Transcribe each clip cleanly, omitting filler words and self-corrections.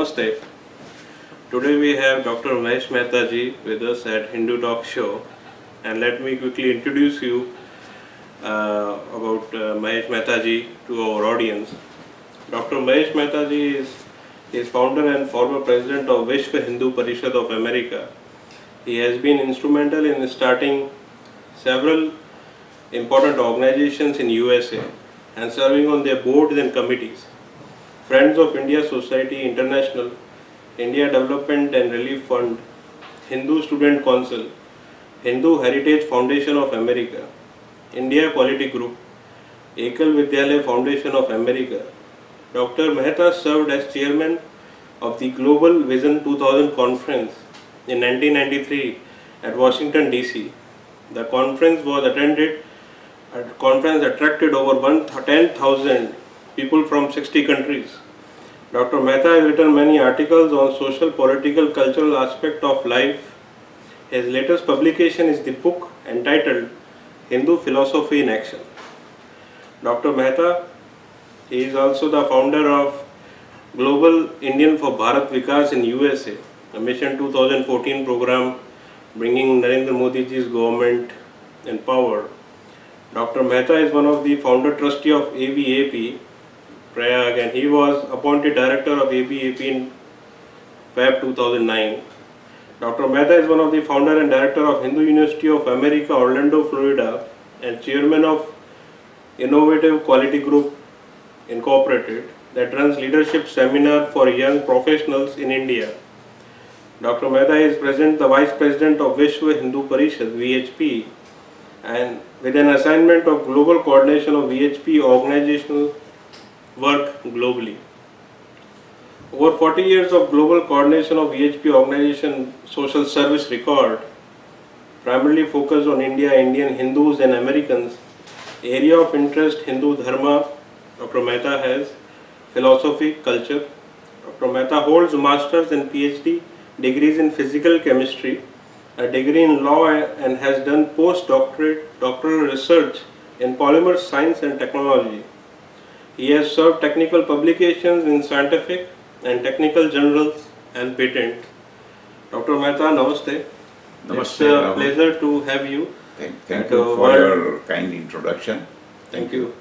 Namaste. Today we have Dr. Mahesh Mehta ji with us at Hindu Talk Show, and let me quickly introduce you about Mahesh Mehta ji to our audience. Dr. Mahesh Mehta ji is founder and former president of Vishwa Hindu Parishad of America. He has been instrumental in starting several important organizations in USA and serving on their boards and committees. Friends of India Society International, India Development and Relief Fund, Hindu Student Council, Hindu Heritage Foundation of America, India Quality Group, Ekal Vidyalaya Foundation of America. Dr. Mehta served as chairman of the Global Vision 2000 conference in 1993 at Washington DC. The conference attracted over 10,000 people from 60 countries. Dr. Mehta has written many articles on social, political, cultural aspect of life. His latest publication is the book entitled Hindu Philosophy in Action. Dr. Mehta is also the founder of Global Indian for Bharat Vikas in USA, a Mission 2014 program bringing Narendra Modi ji's government in power. Dr. Mehta is one of the founder trustee of ABAP Prayag, and he was appointed director of ABAP in Feb 2009. Dr. Mehta is one of the founder and director of Hindu University of America, Orlando, Florida, and chairman of Innovative Quality Group Incorporated that runs leadership seminar for young professionals in India. Dr. Mehta is the vice president of Vishwa Hindu Parishad (VHP), and with an assignment of global coordination of VHP organizational work globally. Over 40 years of global coordination of VHP organization social service record, primarily focused on India, Indian Hindus and Americans. Area of interest Hindu Dharma. Dr. Mehta has philosophy, culture. Dr. Mehta holds masters and PhD degrees in physical chemistry, a degree in law, and has done doctoral research in polymer science and technology. He has served technical publications in scientific and technical journals and patents. Dr. Mehta, namaste. Namaste. It's a pleasure to have you. Thank you for your kind introduction. Thank you.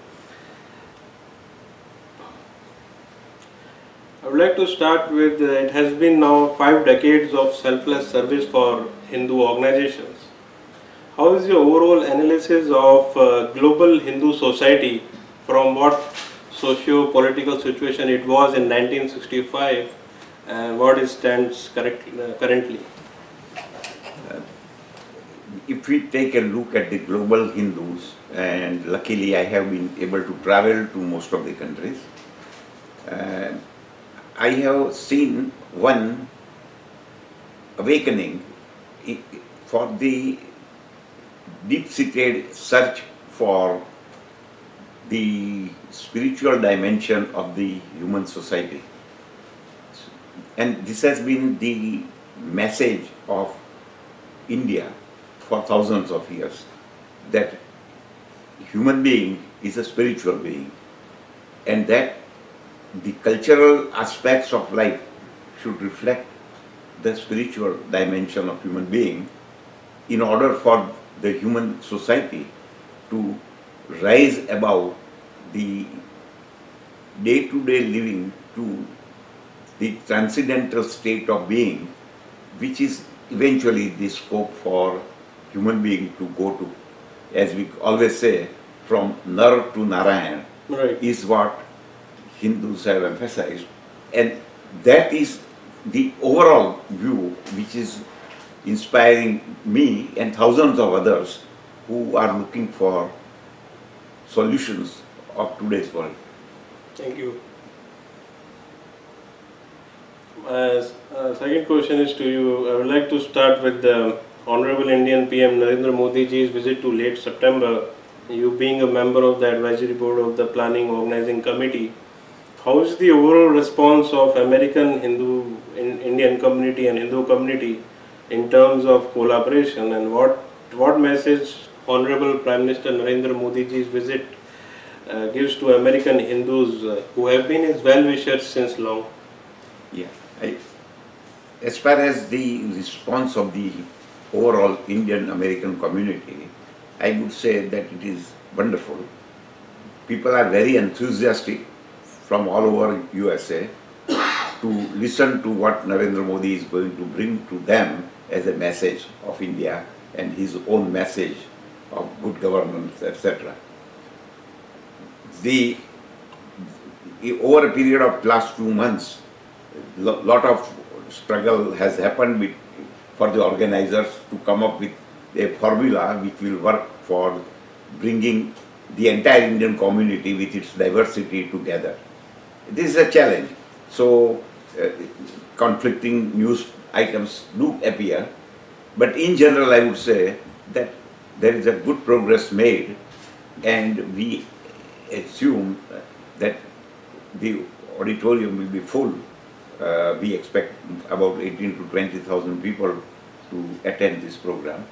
I would like to start with, it has been now 5 decades of selfless service for Hindu organizations. How is your overall analysis of global Hindu society from what socio-political situation it was in 1965 and what it stands currently? If we take a look at the global Hindus, and luckily I have been able to travel to most of the countries, I have seen one awakening for the deep-seated search for the spiritual dimension of the human society. And this has been the message of India for thousands of years, that human being is a spiritual being, and that the cultural aspects of life should reflect the spiritual dimension of human being in order for the human society to rise above the day-to-day living to the transcendental state of being, which is eventually the scope for human being to go to. As we always say, from Nar to Narayan, Right. is what Hindus have emphasized, and that is the overall view which is inspiring me and thousands of others who are looking for solutions of today's world. Thank you. Second question is to you. I would like to start with the Honorable Indian PM Narendra Modi ji's visit to late September. You being a member of the advisory board of the planning organizing committee, how is the overall response of American Indian community and Hindu community in terms of collaboration, and what message Honorable Prime Minister Narendra Modi ji's visit gives to American Hindus who have been his well-wishers since long? Yeah. As far as the response of the overall Indian American community, I would say that it is wonderful. People are very enthusiastic from all over USA to listen to what Narendra Modi is going to bring to them as a message of India and his own message of good governance, etc. The over a period of last 2 months, lot of struggle has happened for the organizers to come up with a formula which will work for bringing the entire Indian community with its diversity together. This is a challenge. So conflicting news items do appear, but in general I would say that there is a good progress made, and we assume that the auditorium will be full. We expect about 18 to 20,000 people to attend this program.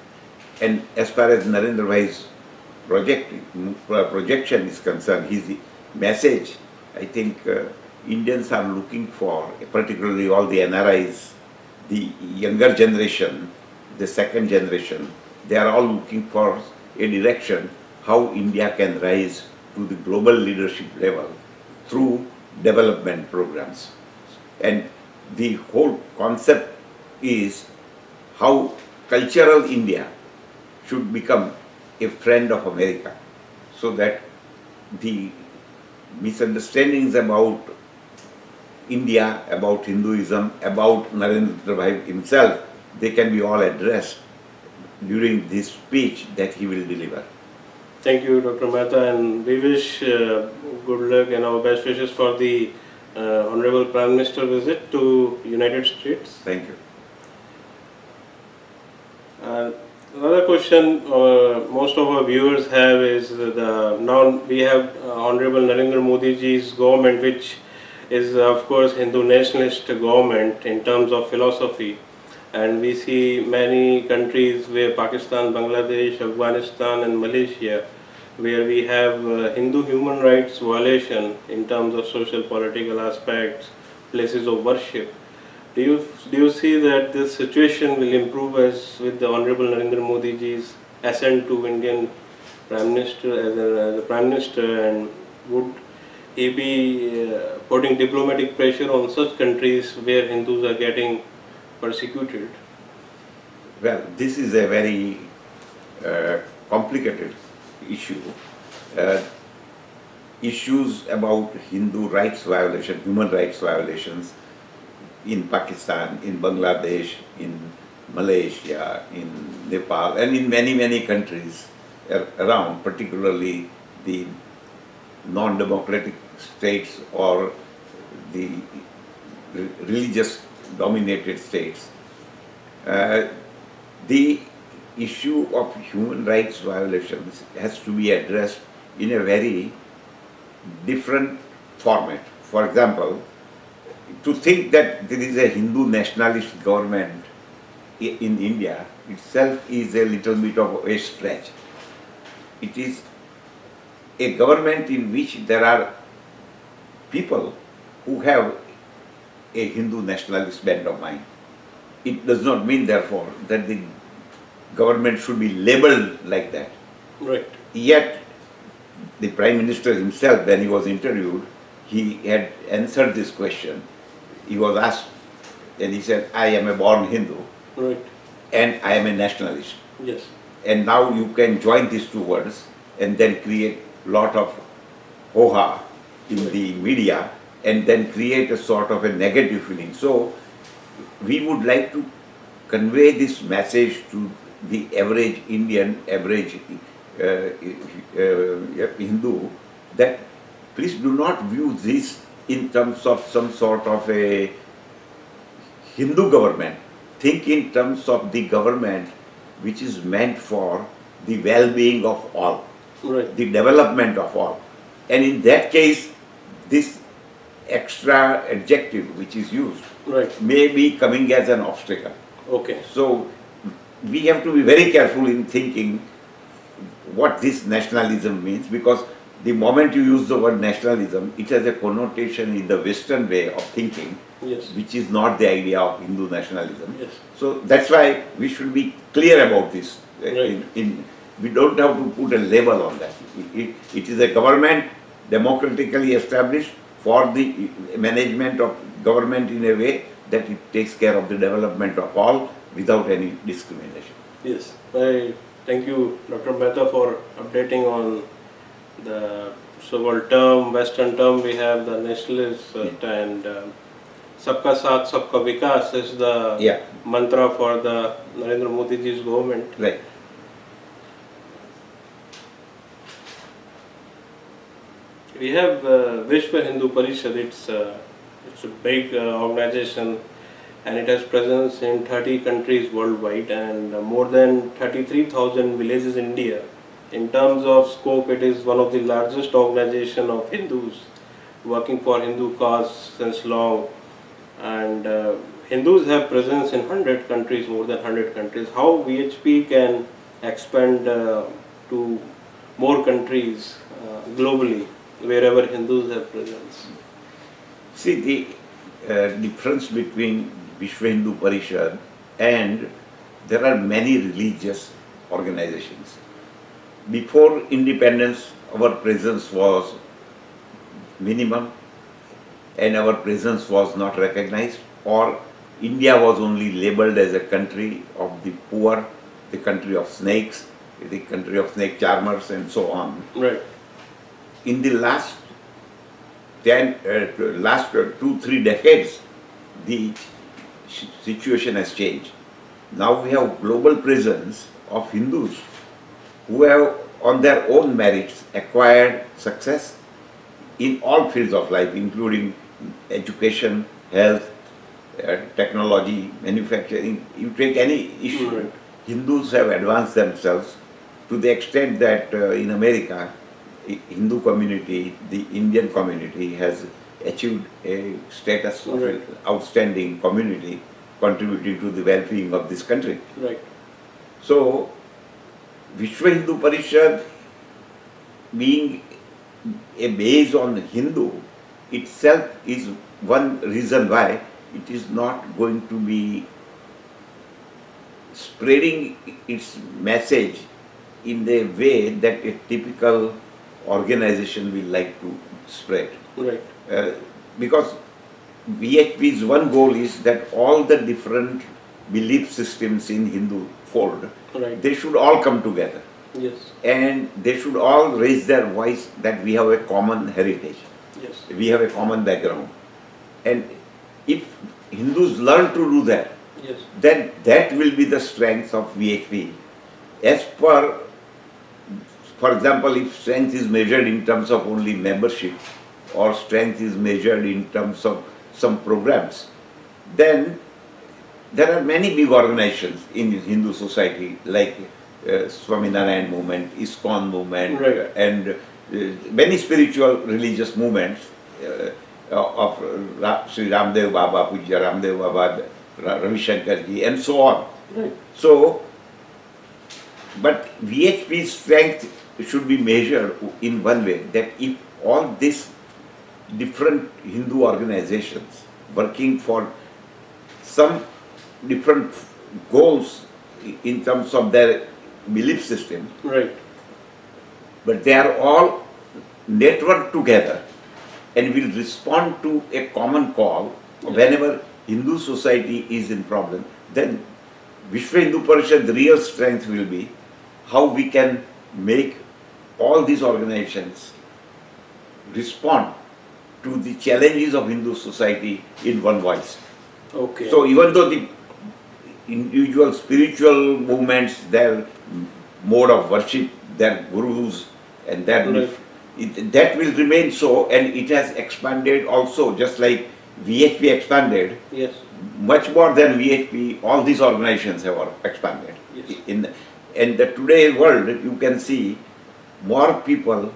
And as far as Narendra Bhai's projection is concerned, his message, I think Indians are looking for, particularly all the NRIs, the younger generation, the second generation, they are all looking for a direction how India can rise to the global leadership level through development programs. And the whole concept is how cultural India should become a friend of America, so that the misunderstandings about India, about Hinduism, about Narendra Bhai himself, they can be all addressed during this speech that he will deliver. Thank you, Dr. Mehta, and we wish good luck and our best wishes for the Honorable Prime Minister visit to United States. Thank you. Another question most of our viewers have is now we have Honorable Narendra Modi ji's government, which is of course Hindu nationalist government in terms of philosophy, and we see many countries where Pakistan, Bangladesh, Afghanistan and Malaysia, where we have Hindu human rights violation in terms of social political aspects, places of worship. Do you see that this situation will improve as with the Honorable Narendra Modi ji's ascent to Indian Prime Minister as a Prime Minister, and would he be putting diplomatic pressure on such countries where Hindus are getting persecuted? Well, this is a very complicated issue. Issues about Hindu rights violation, human rights violations in Pakistan, in Bangladesh, in Malaysia, in Nepal, and in many countries around, particularly the non-democratic states or the religious dominated states. The issue of human rights violations has to be addressed in a very different format. For example, to think that there is a Hindu nationalist government in India itself is a little bit of a stretch. It is a government in which there are people who have a Hindu nationalist bent of mind. It does not mean, therefore, that the government should be labeled like that. Right. Yet, the Prime Minister himself, when he was interviewed, he had answered this question. He was asked, and he said, I am a born Hindu, Right. and I am a nationalist. Yes. And now you can join these two words and then create a lot of ho-ha in the media and then create a sort of a negative feeling. So we would like to convey this message to the average Indian, average Hindu, that please do not view this in terms of some sort of a Hindu government. Think in terms of the government which is meant for the well-being of all, Right. the development of all. And in that case, this extra adjective which is used Right. may be coming as an obstacle. Okay. So we have to be very careful in thinking what this nationalism means, because the moment you use the word nationalism, it has a connotation in the Western way of thinking, Yes. which is not the idea of Hindu nationalism. Yes. So that's why we should be clear about this. Right. We don't have to put a label on that. It is a government democratically established for the management of government in a way that it takes care of the development of all without any discrimination. Yes. I thank you, Dr. Mehta, for updating on the so-called term, Western term. We have the nationalist and Sabka Saath, Sabka Vikas is the mantra for the Narendra Modi ji's government. Right. We have Vishwa Hindu Parishad. It's a big organization, and it has presence in 30 countries worldwide and more than 33,000 villages in India. In terms of scope, it is one of the largest organization of Hindus working for Hindu cause since long, and Hindus have presence in 100 countries, more than 100 countries. How VHP can expand to more countries globally, wherever Hindus have presence? See, the difference between Vishwa Hindu Parishad and there are many religious organizations. Before independence, our presence was minimum and our presence was not recognized, or India was only labeled as a country of the poor, the country of snakes, the country of snake charmers and so on. Right. In the last 2-3 decades, the situation has changed. Now we have global presence of Hindus who have on their own merits acquired success in all fields of life, including education, health, technology, manufacturing. You take any issue, Right. Hindus have advanced themselves to the extent that in America, Hindu community, the Indian community has achieved a status of Right. outstanding community contributing to the well-being of this country. Right. So, Vishwa Hindu Parishad being a base on Hindu itself is one reason why it is not going to be spreading its message in the way that a typical organization will like to spread. Right. Because VHP's one goal is that all the different belief systems in Hindu fold, Right. they should all come together Yes. and they should all raise their voice that we have a common heritage, Yes. we have a common background. And if Hindus learn to do that, Yes. then that will be the strength of VHP. As per example, if strength is measured in terms of only membership or strength is measured in terms of some programs, then there are many big organizations in Hindu society like Swaminarayan movement, ISKCON movement, Right. and many spiritual religious movements of Sri Ramdev Baba, Pujya Ramdev Baba, Ravi Shankar ji, and so on. Right. So, but VHP's strength should be measured in one way, that if all these different Hindu organizations working for some different goals in terms of their belief system, Right. but they are all networked together and will respond to a common call whenever Hindu society is in problem, then Vishwa Hindu Parishad's real strength will be how we can make all these organizations respond to the challenges of Hindu society in one voice. Okay. So even though the individual spiritual movements, their mode of worship, their gurus, and Right. that will remain so, and it has expanded also, just like VHP expanded, Yes. much more than VHP, all these organizations have expanded. Yes. In the today's world, you can see more people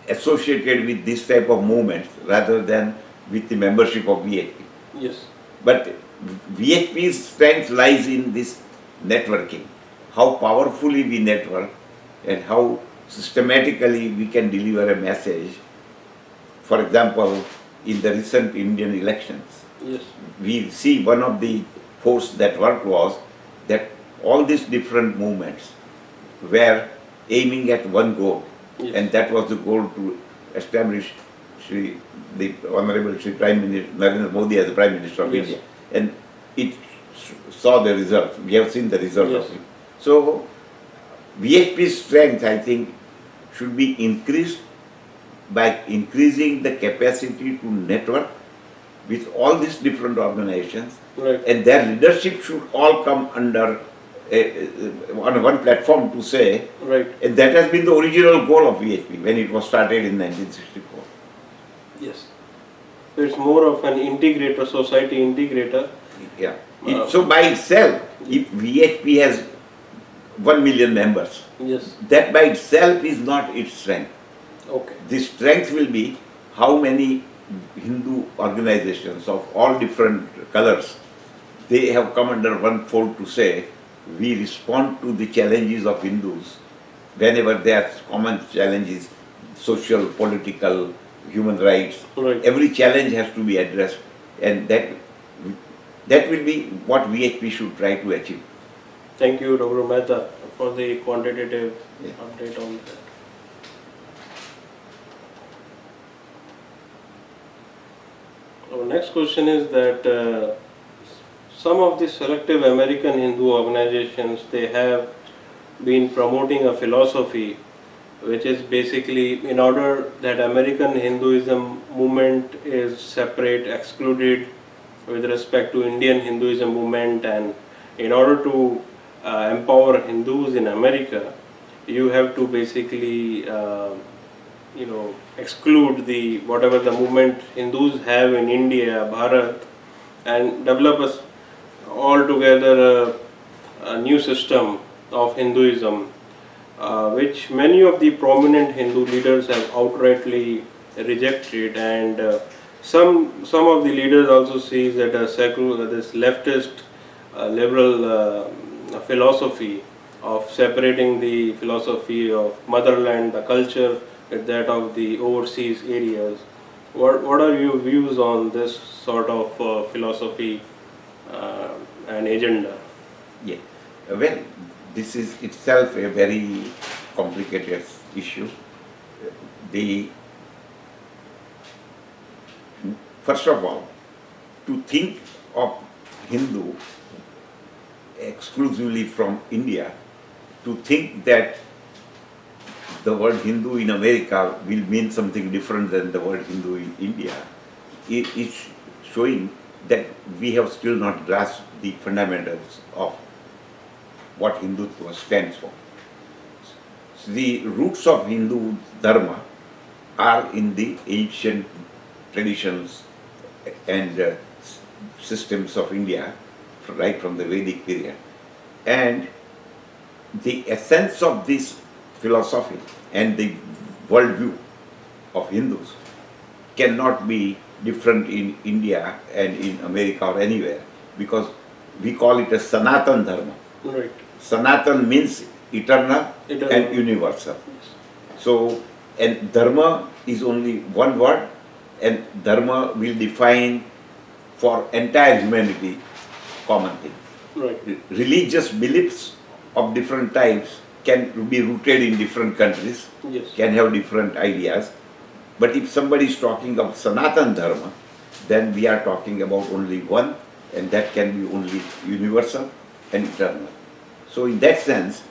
associated with this type of movements rather than with the membership of VHP. Yes. But VHP's strength lies in this networking, how powerfully we network and how systematically we can deliver a message. For example, in the recent Indian elections, Yes. we see one of the force that worked was that all these different movements were aiming at one goal, Yes. and that was the goal to establish the Honorable Shri Prime Minister Narendra Modi as the Prime Minister of Yes. India, and it saw the result. We have seen the result Yes. of it. So VHP's strength, I think, should be increased by increasing the capacity to network with all these different organizations, Right. and their leadership should all come under on one platform to say, Right. and that has been the original goal of VHP when it was started in 1964. Yes. So it's more of an integrator, society integrator. Yeah. So by itself, if VHP has 1 million members, Yes. that by itself is not its strength. Okay. The strength will be how many Hindu organizations of all different colors, they have come under one fold to say, we respond to the challenges of Hindus whenever there are common challenges, social, political, human rights. Right. Every challenge has to be addressed, and that will be what VHP should try to achieve. Thank you, Dr. Mehta, for the quantitative Yeah. update on that. Our next question is that some of the selective American Hindu organizations, they have been promoting a philosophy which is basically, in order that American Hinduism movement is separate, excluded with respect to Indian Hinduism movement, and in order to empower Hindus in America, you have to basically exclude the whatever the movement Hindus have in India, Bharat, and develop altogether a new system of Hinduism, which many of the prominent Hindu leaders have outrightly rejected, and some of the leaders also see that this leftist liberal philosophy of separating the philosophy of motherland, the culture, with that of the overseas areas. What are your views on this sort of philosophy and agenda? Yeah. Well, this is itself a very complicated issue. First of all, to think of Hindu exclusively from India, to think that the word Hindu in America will mean something different than the word Hindu in India, is showing that we have still not grasped the fundamentals of what Hindutva stands for. So the roots of Hindu Dharma are in the ancient traditions and systems of India, right from the Vedic period. And the essence of this philosophy and the worldview of Hindus cannot be different in India and in America or anywhere, because we call it a Sanatan Dharma. Right. Sanatan means eternal and universal. Yes. So, and Dharma is only one word, and Dharma will define for entire humanity common thing. Right. Religious beliefs of different types can be rooted in different countries, Yes. can have different ideas, but if somebody is talking of Sanatan Dharma, then we are talking about only one, and that can be only universal and eternal. So in that sense,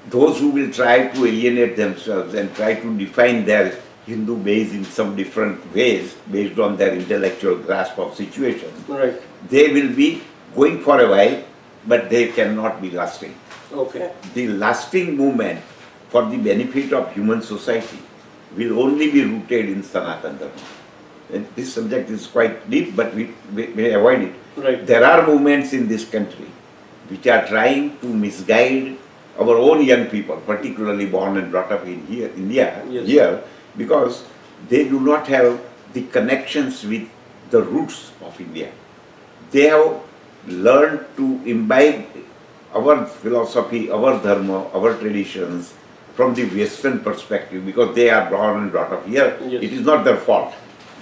those who will try to alienate themselves and try to define their Hindu base in some different ways based on their intellectual grasp of situation, Right. they will be going for a while, but they cannot be lasting. Okay. The lasting movement for the benefit of human society will only be rooted in Sanatan Dharma. And this subject is quite deep, but we may avoid it. Right. There are movements in this country which are trying to misguide our own young people, particularly born and brought up in India, Yes. here, because they do not have the connections with the roots of India. They have learned to imbibe our philosophy, our dharma, our traditions from the Western perspective, because they are born and brought up here. Yes. It is not their fault.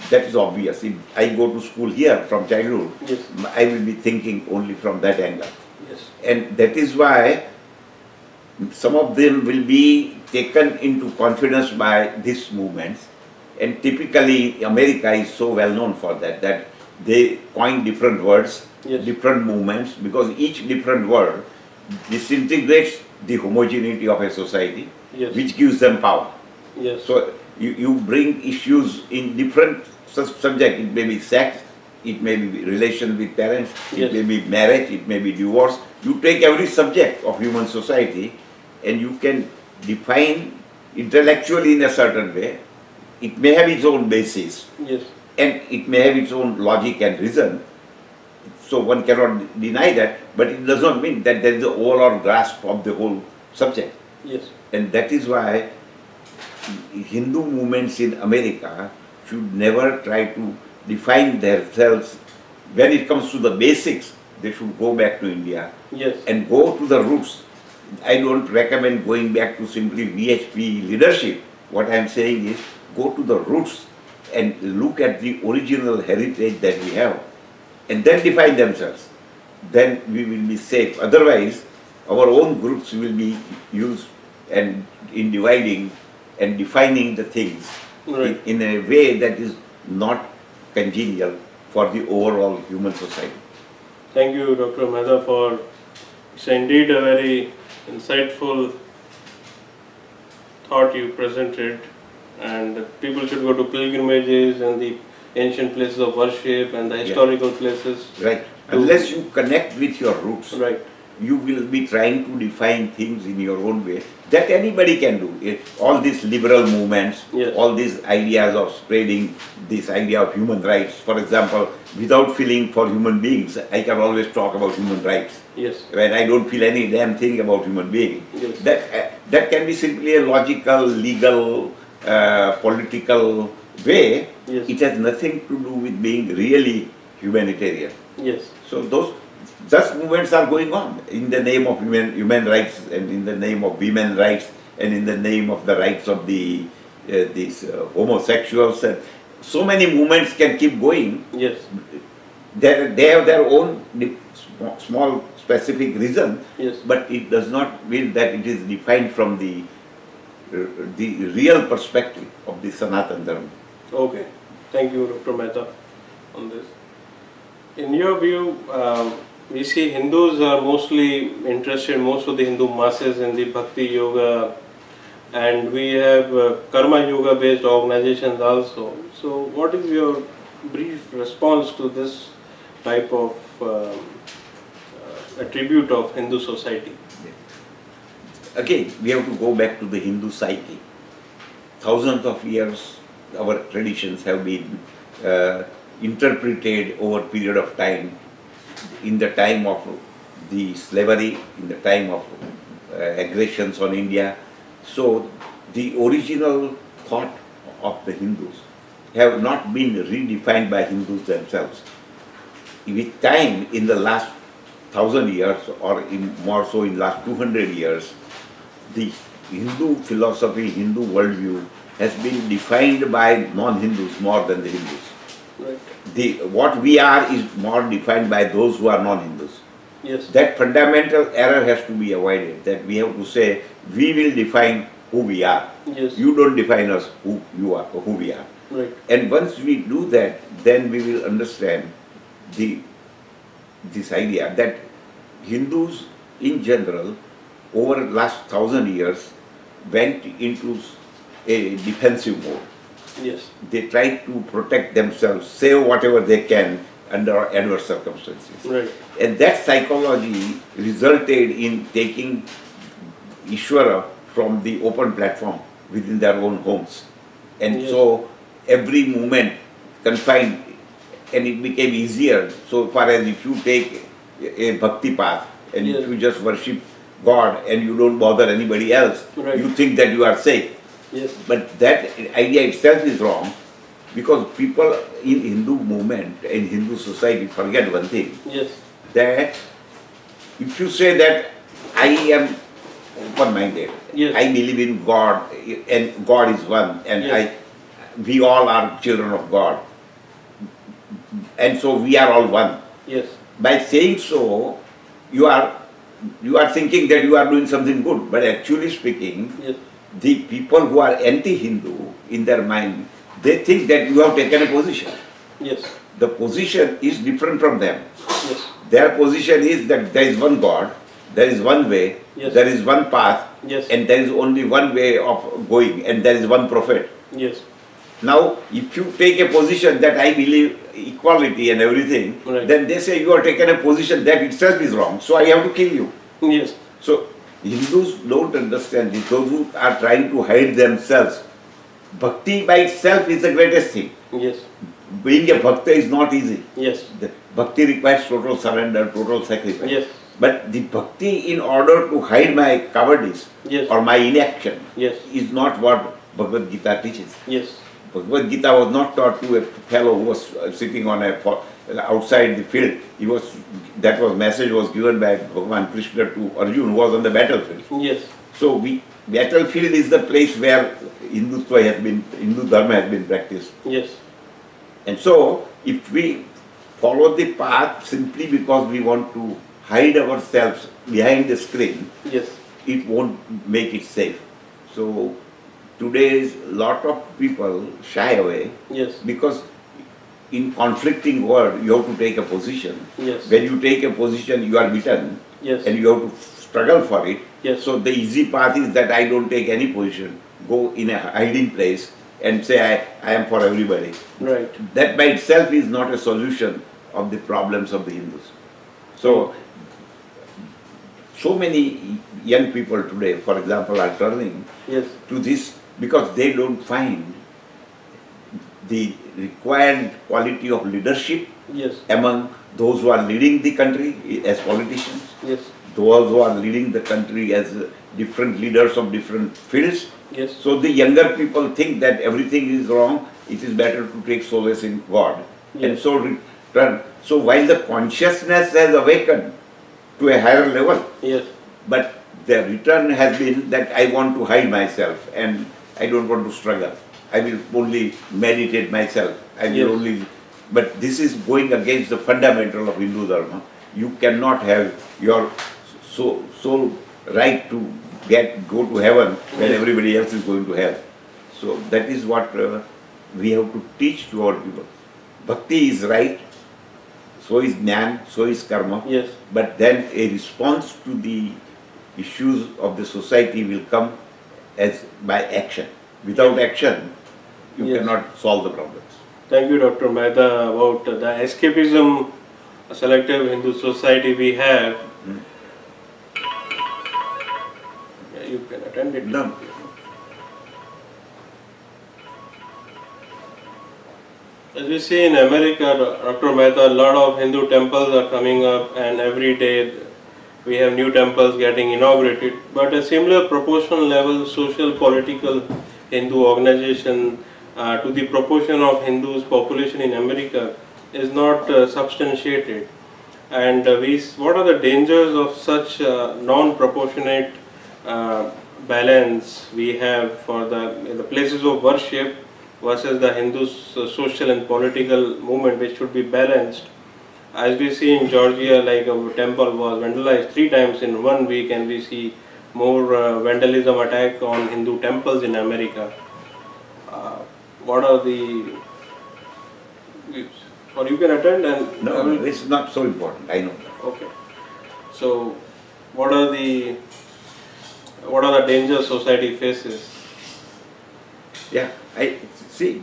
That is obvious. If I go to school here from childhood, Yes. I will be thinking only from that angle. Yes. And that is why some of them will be taken into confidence by these movements. And typically America is so well known for that, that they coin different words, Yes. different movements, because each different word disintegrates the homogeneity of a society, Yes. which gives them power. Yes. So you bring issues in different subject. It may be sex, it may be relation with parents, Yes. it may be marriage, it may be divorce. You take every subject of human society and you can define intellectually in a certain way. It may have its own basis Yes. and it may have its own logic and reason. So one cannot deny that, but it does not mean that there is an overall grasp of the whole subject. Yes. And that is why Hindu movements in America should never try to define themselves. When it comes to the basics, they should go back to India Yes. and go to the roots. I don't recommend going back to simply VHP leadership. What I am saying is go to the roots and look at the original heritage that we have and then define themselves. Then we will be safe. Otherwise, our own groups will be used and in dividing and defining the things Right. in a way that is not congenial for the overall human society. Thank you, Dr. Mehta, for it's indeed a very insightful thought you presented. And people should go to pilgrimages and the ancient places of worship and the historical places. Right. Unless you connect with your roots, Right. you will be trying to define things in your own way. That anybody can do. All these liberal movements, Yes. all these ideas of spreading this idea of human rights. For example, without feeling for human beings, I can always talk about human rights. Yes. When I don't feel any damn thing about human being. Yes. That can be simply a logical, legal, political way. Yes. It has nothing to do with being really humanitarian. Yes. So such movements are going on in the name of human rights and in the name of women's rights and in the name of the rights of these homosexuals. And so many movements can keep going. Yes. They have their own small specific reason, Yes. but it does not mean that it is defined from the real perspective of the Sanatan Dharma. Okay. Thank you, Dr. Mehta, on this. In your view, we see Hindus are mostly interested, most of the Hindu masses, in the Bhakti Yoga, and we have Karma Yoga based organizations also. So what is your brief response to this type of attribute of Hindu society? Again, we have to go back to the Hindu psyche. Thousands of years, our traditions have been interpreted over a period of time. In the time of the slavery, in the time of aggressions on India. So the original thought of the Hindus have not been redefined by Hindus themselves. With time, in the last 1,000 years, or more so in last 200 years, the Hindu philosophy, Hindu worldview has been defined by non-Hindus more than the Hindus. Right. What we are is more defined by those who are non-Hindus. Yes. That fundamental error has to be avoided, that we have to say, we will define who we are. Yes. You don't define us who you are, or who we are. Right. And once we do that, then we will understand this idea that Hindus in general, over the last 1,000 years, went into a defensive mode. Yes. They try to protect themselves, save whatever they can under adverse circumstances. Right. And that psychology resulted in taking Ishvara from the open platform within their own homes. And Yes. so every movement confined, and it became easier so far as if you take a bhakti path and Yes. if you just worship God and you don't bother anybody else, Right. you think that you are safe. Yes. But that idea itself is wrong, because people in Hindu movement, in Hindu society, forget one thing, Yes. that if you say that I am open-minded. Yes. I believe in God, and God is one, and Yes. we all are children of God, and so we are all one. Yes. By saying so, you are thinking that you are doing something good, but actually speaking, Yes. the people who are anti-Hindu in their mind, they think that you have taken a position. Yes. The position is different from them. Yes. Their position is that there is one God, there is one way, Yes. there is one path, Yes. and there is only one way of going, and there is one prophet. Yes. Now, if you take a position that I believe equality and everything, Right. then they say you are taken a position that itself is wrong, so I have to kill you. Yes. So, Hindus don't understand this. Those who are trying to hide themselves, bhakti by itself is the greatest thing. Yes. Being a bhakta is not easy. Yes. The bhakti requires total surrender, total sacrifice. Yes. But the bhakti, in order to hide my cowardice Yes. or my inaction, Yes. is not what Bhagavad Gita teaches. Yes. Bhagavad Gita was not taught to a fellow who was sitting on outside the field. That message was given by Bhagavan Krishna to Arjuna, who was on the battlefield. Yes. So battlefield is the place where Hindu Dharma has been practiced. Yes. And so, if we follow the path simply because we want to hide ourselves behind the screen, Yes. it won't make it safe. So, today's lot of people shy away Yes. because in conflicting world you have to take a position. Yes. When you take a position, you are beaten, Yes. and you have to struggle for it. Yes. So the easy path is that I don't take any position, go in a hiding place and say I am for everybody. Right. That by itself is not a solution of the problems of the Hindus. So many young people today, for example, are turning Yes. to this because they don't find the required quality of leadership Yes. among those who are leading the country as politicians, Yes. those who are leading the country as different leaders of different fields. Yes. So the younger people think that everything is wrong, it is better to take solace in God. And Yes. so return. So while the consciousness has awakened to a higher level, Yes. but the return has been that I want to hide myself and I don't want to struggle. I will only meditate myself. I will Yes. only. But this is going against the fundamental of Hindu Dharma. You cannot have your soul right to go to heaven when Yes. everybody else is going to hell. So that is what we have to teach to our people. Bhakti is right, so is Jnana, so is Karma. Yes. But then a response to the issues of the society will come as by action. Without action, you Yes. cannot solve the problems. Thank you, Dr. Mehta, about the escapism selective Hindu society we have. Yeah, you can attend it. No. As we see in America, Dr. Mehta, a lot of Hindu temples are coming up, and every day we have new temples getting inaugurated. But a similar proportional level social political Hindu organization to the proportion of Hindus population in America is not substantiated. And what are the dangers of such non-proportionate balance we have for the places of worship versus the Hindu social and political movement, which should be balanced? As we see in Georgia, like a temple was vandalized 3 times in 1 week, and we see more vandalism attack on Hindu temples in America. What are the views? Or you can attend and... No, it's not so important, I know that. Okay. So, what are the dangers society faces? Yeah, I see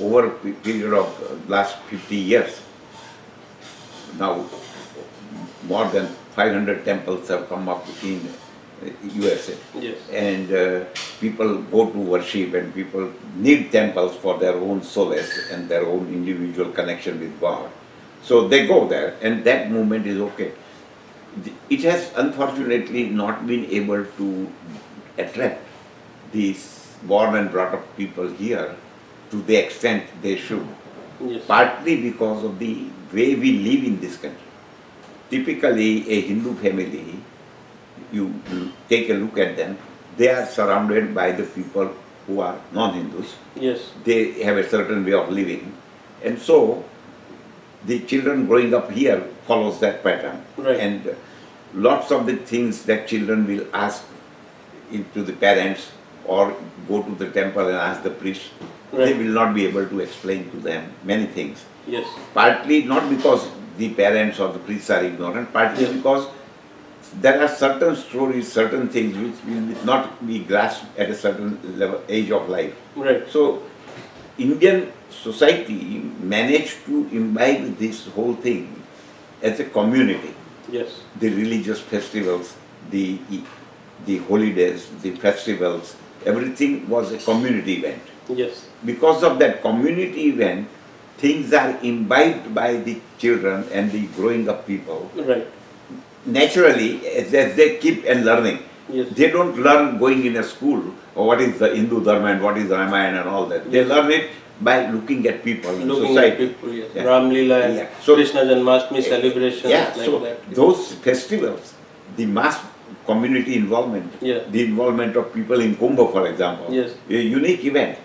over a period of last 50 years, now more than 500 temples have come up in USA. Yes. And people go to worship, and people need temples for their own solace and their own individual connection with God. So they go there, and that movement is okay. It has unfortunately not been able to attract these born and brought up people here to the extent they should. Yes. Partly because of the way we live in this country. Typically, a Hindu family you take a look at them, they are surrounded by the people who are non-Hindus. Yes. They have a certain way of living, and so the children growing up here follows that pattern. Right. And lots of the things that children will ask to the parents or go to the temple and ask the priest, Right. they will not be able to explain to them many things. Yes. Partly not because the parents or the priests are ignorant, partly Yes. because there are certain stories, certain things which will not be grasped at a certain level, age of life. Right. So Indian society managed to imbibe this whole thing as a community. Yes. The religious festivals, the holidays, the festivals, everything was a community event. Yes. Because of that community event, things are imbibed by the children and the growing up people. Right. Naturally, as they keep on learning, Yes. they don't learn going in a school or what is the Hindu Dharma and what is Ramayana and all that. They Yes. learn it by looking at people in Looking society. at people, yes. Yeah. Ram Leela and Yeah. So- Krishna Janmashtami celebrations Yeah, like so that. those festivals, the mass community involvement, Yeah. the involvement of people in Kumbh, for example, Yes. a unique event.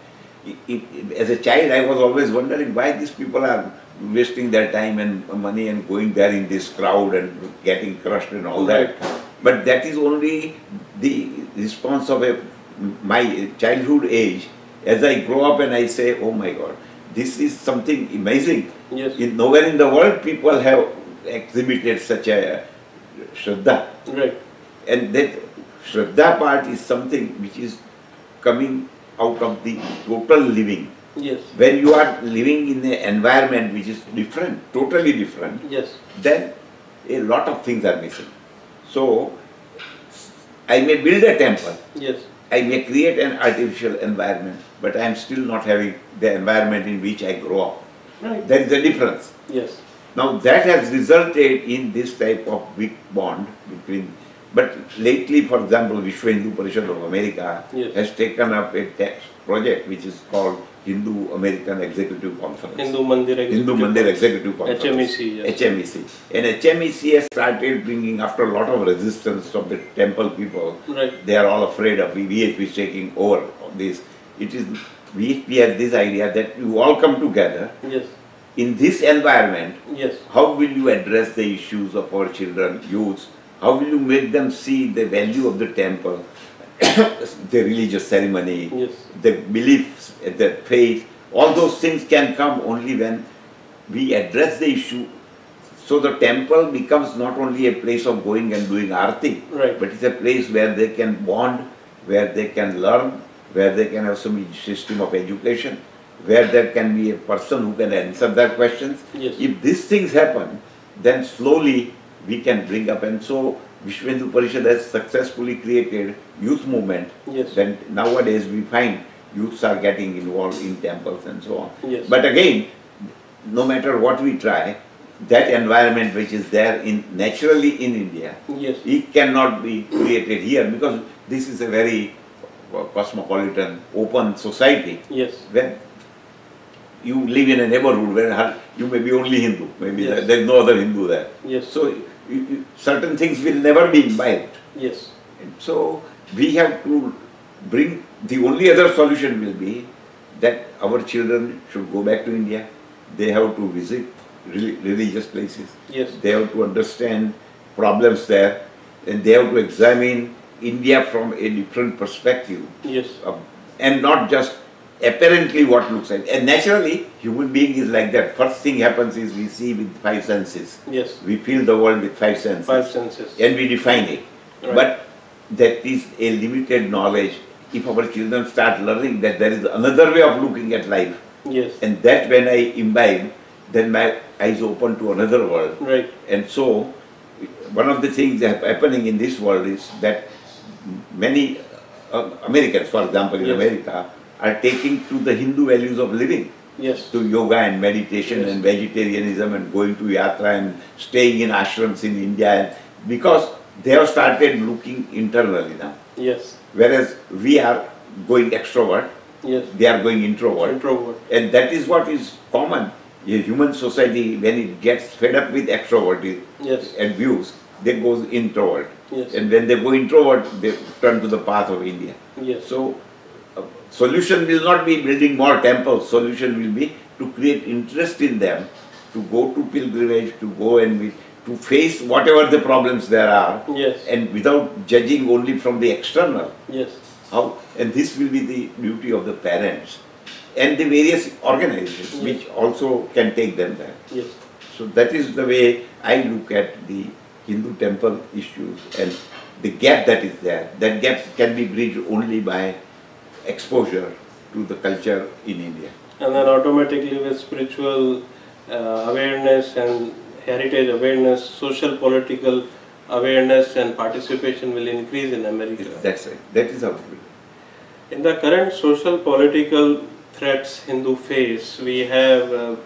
As a child, I was always wondering why these people are wasting their time and money and going there in this crowd and getting crushed and all that. But that is only the response of my childhood age. As I grow up and I say, oh my God, this is something amazing. Yes. Nowhere in the world people have exhibited such a Shraddha. Right. And that Shraddha part is something which is coming out of the total living. Yes. When you are living in an environment which is different, totally different, Yes. then a lot of things are missing. So, I may build a temple, Yes. I may create an artificial environment, but I am still not having the environment in which I grow up. Right. There is a difference. Yes. Now that has resulted in this type of weak bond between, but lately, for example, Vishwa Hindu Parishad of America Yes. has taken up a project which is called Hindu American Executive Conference. Hindu Mandir Hindu Mandir Executive Conference. HMEC. Yes. HMEC. And HMEC has started bringing, after a lot of resistance of the temple people, Right. they are all afraid of VHP taking over this. It is, VHP has this idea that you all come together. Yes. In this environment, Yes. how will you address the issues of our children, youths? How will you make them see the value of the temple, the religious ceremony, Yes. the beliefs, the faith? All those things can come only when we address the issue. So the temple becomes not only a place of going and doing arti, Right. but it's a place where they can bond, where they can learn, where they can have some system of education, where there can be a person who can answer their questions. Yes. If these things happen, then slowly we can bring up, and so Vishwa Hindu Parishad has successfully created youth movement. Yes. Then nowadays we find youths are getting involved in temples and so on. Yes. But again, no matter what we try, that environment which is there in naturally in India, Yes. it cannot be created here because this is a very cosmopolitan, open society. Yes. When you live in a neighborhood where you may be only Hindu, maybe Yes. there is no other Hindu there. Yes. So certain things will never be imbibed. Yes. So we have to bring, the only other solution will be that our children should go back to India. They have to visit religious places. Yes. They have to understand problems there, and they have to examine India from a different perspective, Yes. and not just apparently what looks like. And naturally, human being is like that. First thing happens is we see with five senses. Yes. We feel the world with five senses. Five senses. And we define it. Right. But that is a limited knowledge. If our children start learning that there is another way of looking at life, Yes. and that when I imbibe, then my eyes open to another world. Right. And so, one of the things that happening in this world is that many Americans, for example, in Yes. America, are taking to the Hindu values of living, Yes. to yoga and meditation Yes. and vegetarianism and going to yatra and staying in ashrams in India, and because they have started looking internally now. Yes. Whereas we are going extrovert, Yes. they are going introvert. Introvert. And that is what is common. A human society, when it gets fed up with extroverted Yes. and views, they go introvert. Yes. And when they go introvert, they turn to the path of India. Yes. So, solution will not be building more temples. Solution will be to create interest in them, to go to pilgrimage, to go and to face whatever the problems there are, Yes. and without judging only from the external. Yes. How, and this will be the duty of the parents and the various organizations Yes. which also can take them there. Yes. So that is the way I look at the Hindu temple issues and the gap that is there. That gap can be bridged only by exposure to the culture in India. And then automatically with spiritual awareness and heritage awareness, social political awareness and participation will increase in America. That's right. That is how it will. In the current social political threats Hindu face, we have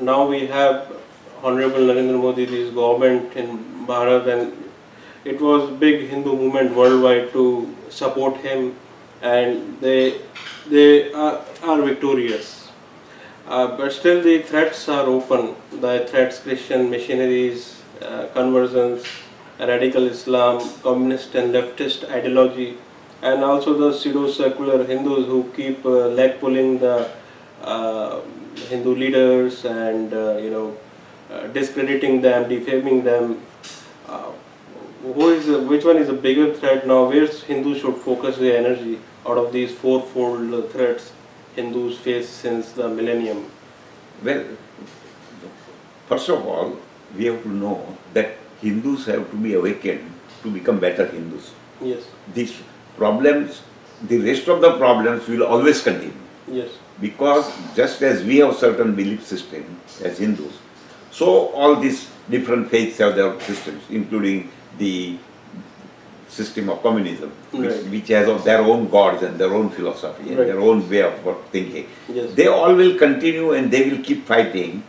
now we have Honorable Narendra Modi's government in Bharat, and it was big Hindu movement worldwide to support him, and they are victorious. But still the threats are open. The threats, Christian missionaries, conversions, radical Islam, communist and leftist ideology, and also the pseudo-secular Hindus who keep leg pulling the Hindu leaders and discrediting them, defaming them. Which one is a bigger threat now? Where Hindus should focus their energy out of these fourfold threats Hindus face since the millennium? Well, first of all, we have to know that Hindus have to be awakened to become better Hindus. Yes. These problems, the rest of the problems will always continue. Yes. Because just as we have certain belief system as Hindus, so all these different faiths have their systems, including the system of communism, Right. which has of their own gods and their own philosophy and Right. their own way of thinking. Yes. They all will continue and they will keep fighting.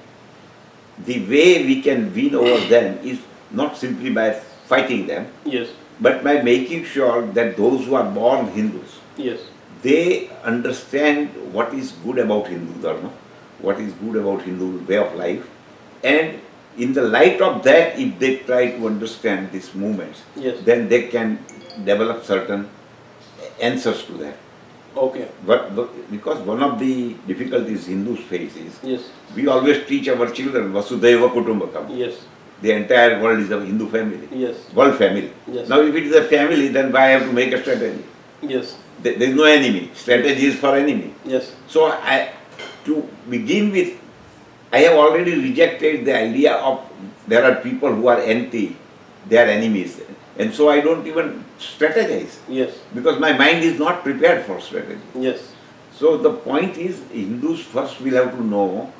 The way we can win over them is not simply by fighting them, Yes. but by making sure that those who are born Hindus, Yes. they understand what is good about Hindu Dharma, what is good about Hindu way of life, and in the light of that, if they try to understand these movements, Yes. then they can develop certain answers to that. Okay. But because one of the difficulties Hindus face is, Yes. we always teach our children Vasudhaiva Kutumbakam. Yes. The entire world is a Hindu family, Yes. world family. Yes. Now if it is a family, then why have to make a strategy? Yes. There is no enemy. Strategy is for enemy. Yes. So to begin with, I have already rejected the idea of there are people who are anti, they are enemies. And so I don't even strategize Yes. because my mind is not prepared for strategy. Yes. So the point is, Hindus first will have to know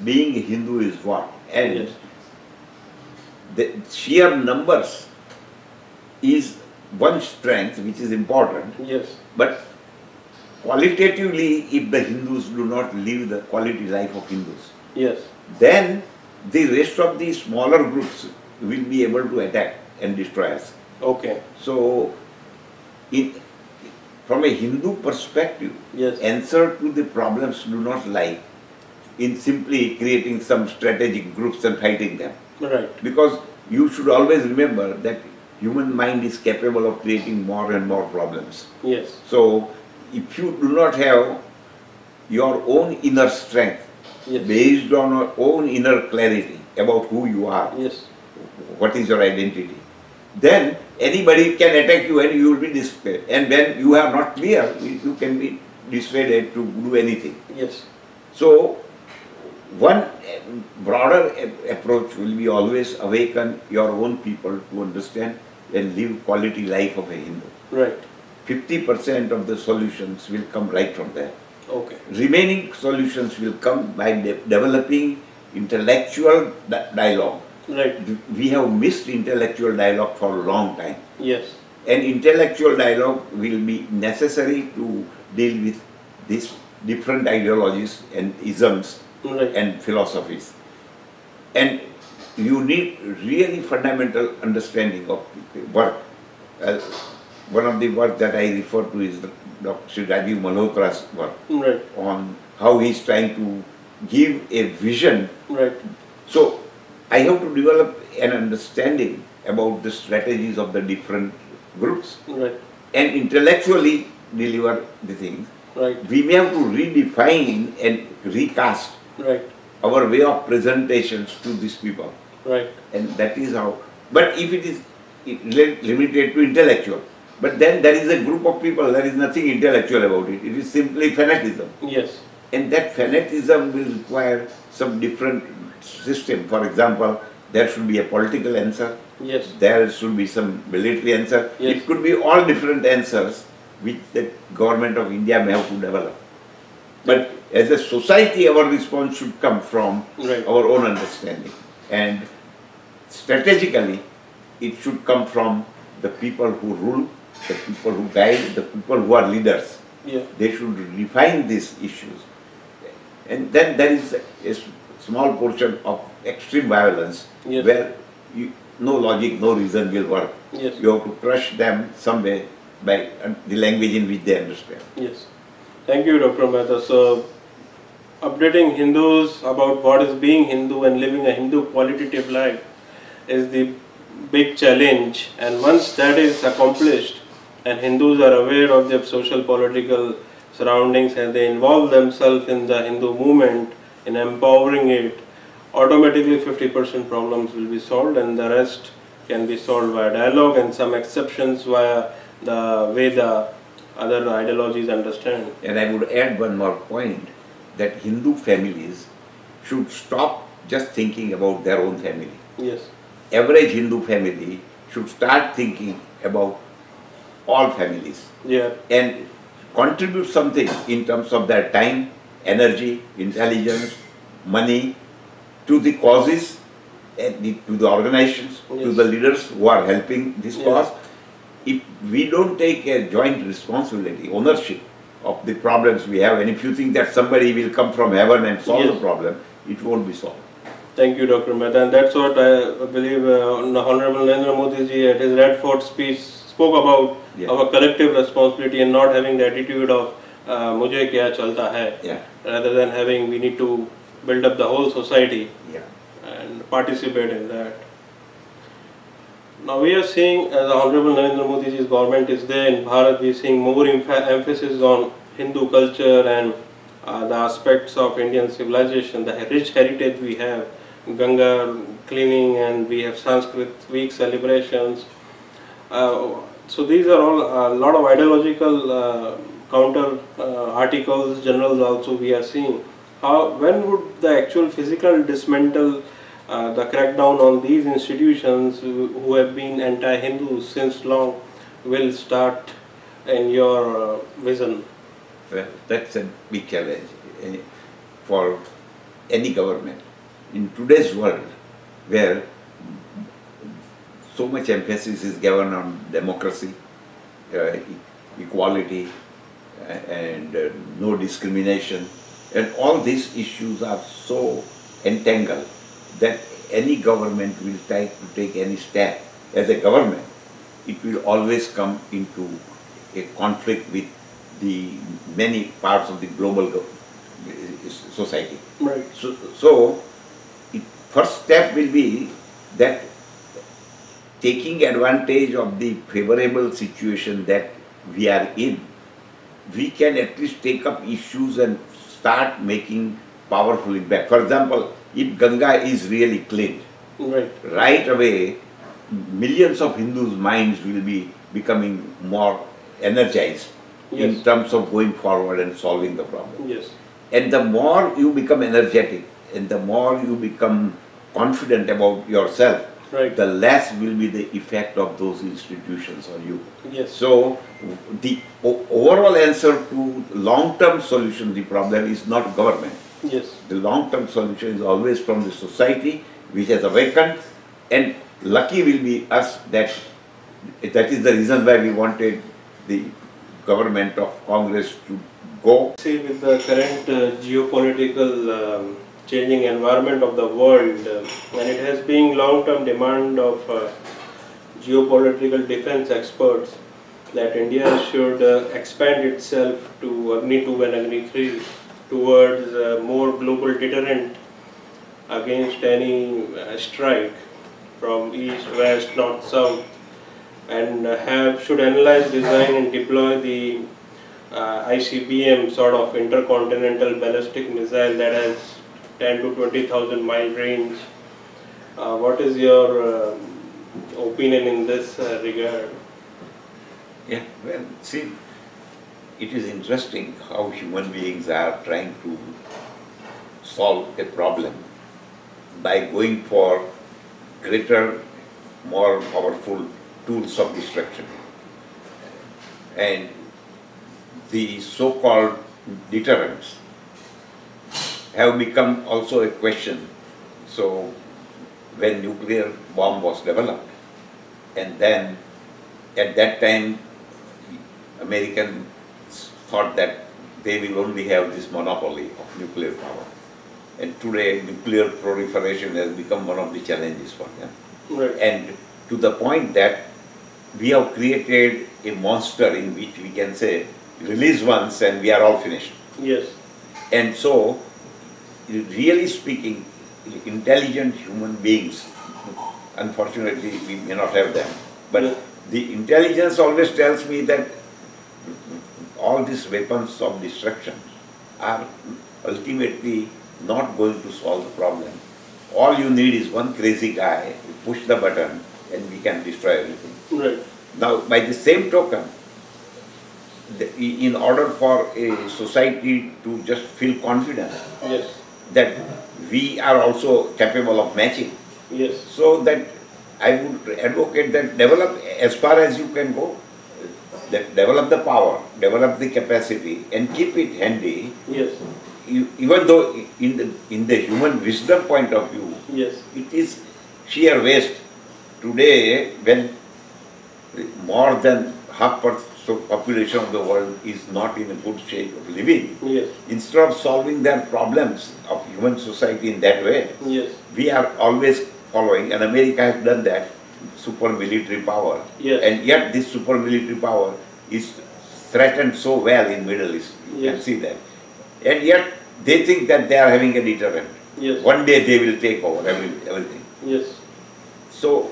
being a Hindu is what. And Yes. the sheer numbers is one strength which is important. Yes. But qualitatively, if the Hindus do not live the quality life of Hindus, Yes. then the rest of the smaller groups will be able to attack and destroy us. Okay. So, from a Hindu perspective, Yes. answer to the problems do not lie in simply creating some strategic groups and fighting them. Right. Because you should always remember that human mind is capable of creating more and more problems. Yes. So, if you do not have your own inner strength, Yes. based on your own inner clarity about who you are, Yes. what is your identity, then anybody can attack you and you will be dissuaded. And when you are not clear, you can be dissuaded to do anything. Yes. So, one broader approach will be always awaken your own people to understand and live quality life of a Hindu. Right. 50% of the solutions will come right from there. Okay. Remaining solutions will come by developing intellectual dialogue. Right. We have missed intellectual dialogue for a long time. Yes. And intellectual dialogue will be necessary to deal with these different ideologies and isms Right. and philosophies. And you need really fundamental understanding of work. One of the work that I refer to is Dr. Rajiv Malhotra's work Right. on how he is trying to give a vision. Right. So I have to develop an understanding about the strategies of the different groups Right. and intellectually deliver the things, Right. we may have to redefine and recast Right. our way of presentations to these people. Right. And that is how. But if it is limited to intellectual, but then there is a group of people, there is nothing intellectual about it. It is simply fanaticism. Yes. And that fanaticism will require some different system. For example, there should be a political answer. Yes. There should be some military answer. Yes. It could be all different answers which the government of India may have to develop. But as a society, our response should come from Right. our own understanding. And strategically, it should come from the people who rule, the people who guide, the people who are leaders. Yeah. They should refine these issues. And then there is a small portion of extreme violence Yes. where no logic, no reason will work. Yes. You have to crush them some way by the language in which they understand. Yes. Thank you, Dr. Mehta. So, updating Hindus about what is being Hindu and living a Hindu qualitative life is the big challenge. And once that is accomplished and Hindus are aware of their social political surroundings and they involve themselves in the Hindu movement, in empowering it, automatically 50% problems will be solved and the rest can be solved via dialogue and some exceptions via the way the other ideologies understand. And I would add one more point, that Hindu families should stop just thinking about their own family. Yes. Average Hindu family should start thinking about all families Yeah. and contribute something in terms of their time, energy, intelligence, money to the causes and to the organizations, to Yes. the leaders who are helping this Yeah. cause. If we don't take a joint responsibility, ownership of the problems we have, and if you think that somebody will come from heaven and solve Yes. the problem, it won't be solved. Thank you, Dr. Mehta. And that's what I believe Honorable Narendra Modi ji at his Red Fort speech spoke about Yeah. our collective responsibility and not having the attitude of mujhe kya chalta hai, Yeah, rather than having we need to build up the whole society yeah. and participate in that. Now we are seeing, as the Honorable Narendra Modi ji's government is there in Bharat, we are seeing more emphasis on Hindu culture and the aspects of Indian civilization, the rich heritage we have, Ganga cleaning, and we have Sanskrit week celebrations. So these are all a lot of ideological counter articles, journals also we are seeing. When would the actual physical dismantle the crackdown on these institutions who have been anti-Hindu since long will start in your vision? Well, that's a big challenge for any government. In today's world, where so much emphasis is given on democracy, equality, and no discrimination, and all these issues are so entangled that any government will try to take any step as a government, it will always come into a conflict with the many parts of the global society. Right. So first step will be that taking advantage of the favorable situation that we are in, we can at least take up issues and start making powerful impact. For example, if Ganga is really cleaned, right away, millions of Hindus' minds will be becoming more energized in terms of going forward and solving the problem. Yes. And the more you become energetic and the more you become confident about yourself, the less will be the effect of those institutions on you. Yes. So the overall answer to long-term solution of the problem is not government. Yes. The long-term solution is always from the society which has awakened, and lucky will be us that is the reason why we wanted the government of Congress to go. See, with the current geopolitical changing environment of the world, and it has been long-term demand of geopolitical defense experts that India should expand itself to Agni 2 and Agni 3 towards more global deterrent against any strike from east, west, north, south, and should analyze, design, and deploy the ICBM sort of intercontinental ballistic missile that has 10 to 20,000 mile range. What is your opinion in this regard? Yeah, well, see, it is interesting how human beings are trying to solve a problem by going for greater, more powerful tools of destruction. And the so-called deterrents have become also a question. So when nuclear bomb was developed, and then at that time Americans thought that they will only have this monopoly of nuclear power. And today nuclear proliferation has become one of the challenges for them. Right. And to the point that we have created a monster in which we can say, release once and we are all finished. Yes. And so, really speaking, intelligent human beings, unfortunately we may not have them, but Yes. the intelligence always tells me that all these weapons of destruction are ultimately not going to solve the problem. All you need is one crazy guy, you push the button and we can destroy everything. Right. Now, by the same token, in order for a society to just feel confident Yes. that we are also capable of matching, Yes. so that I would advocate that develop as far as you can go, that develop the power, develop the capacity and keep it handy. Yes. Even though in the human wisdom point of view, Yes. it is sheer waste. Today, when more than half the population of the world is not in a good shape of living, Yes. instead of solving their problems of human society in that way, Yes. we are always following, and America has done that, super military power. Yes. And yet this super military power is threatened so well in Middle East. You can Yes. see that. And yet they think that they are having a deterrent. Yes. One day they will take over everything. Yes. So,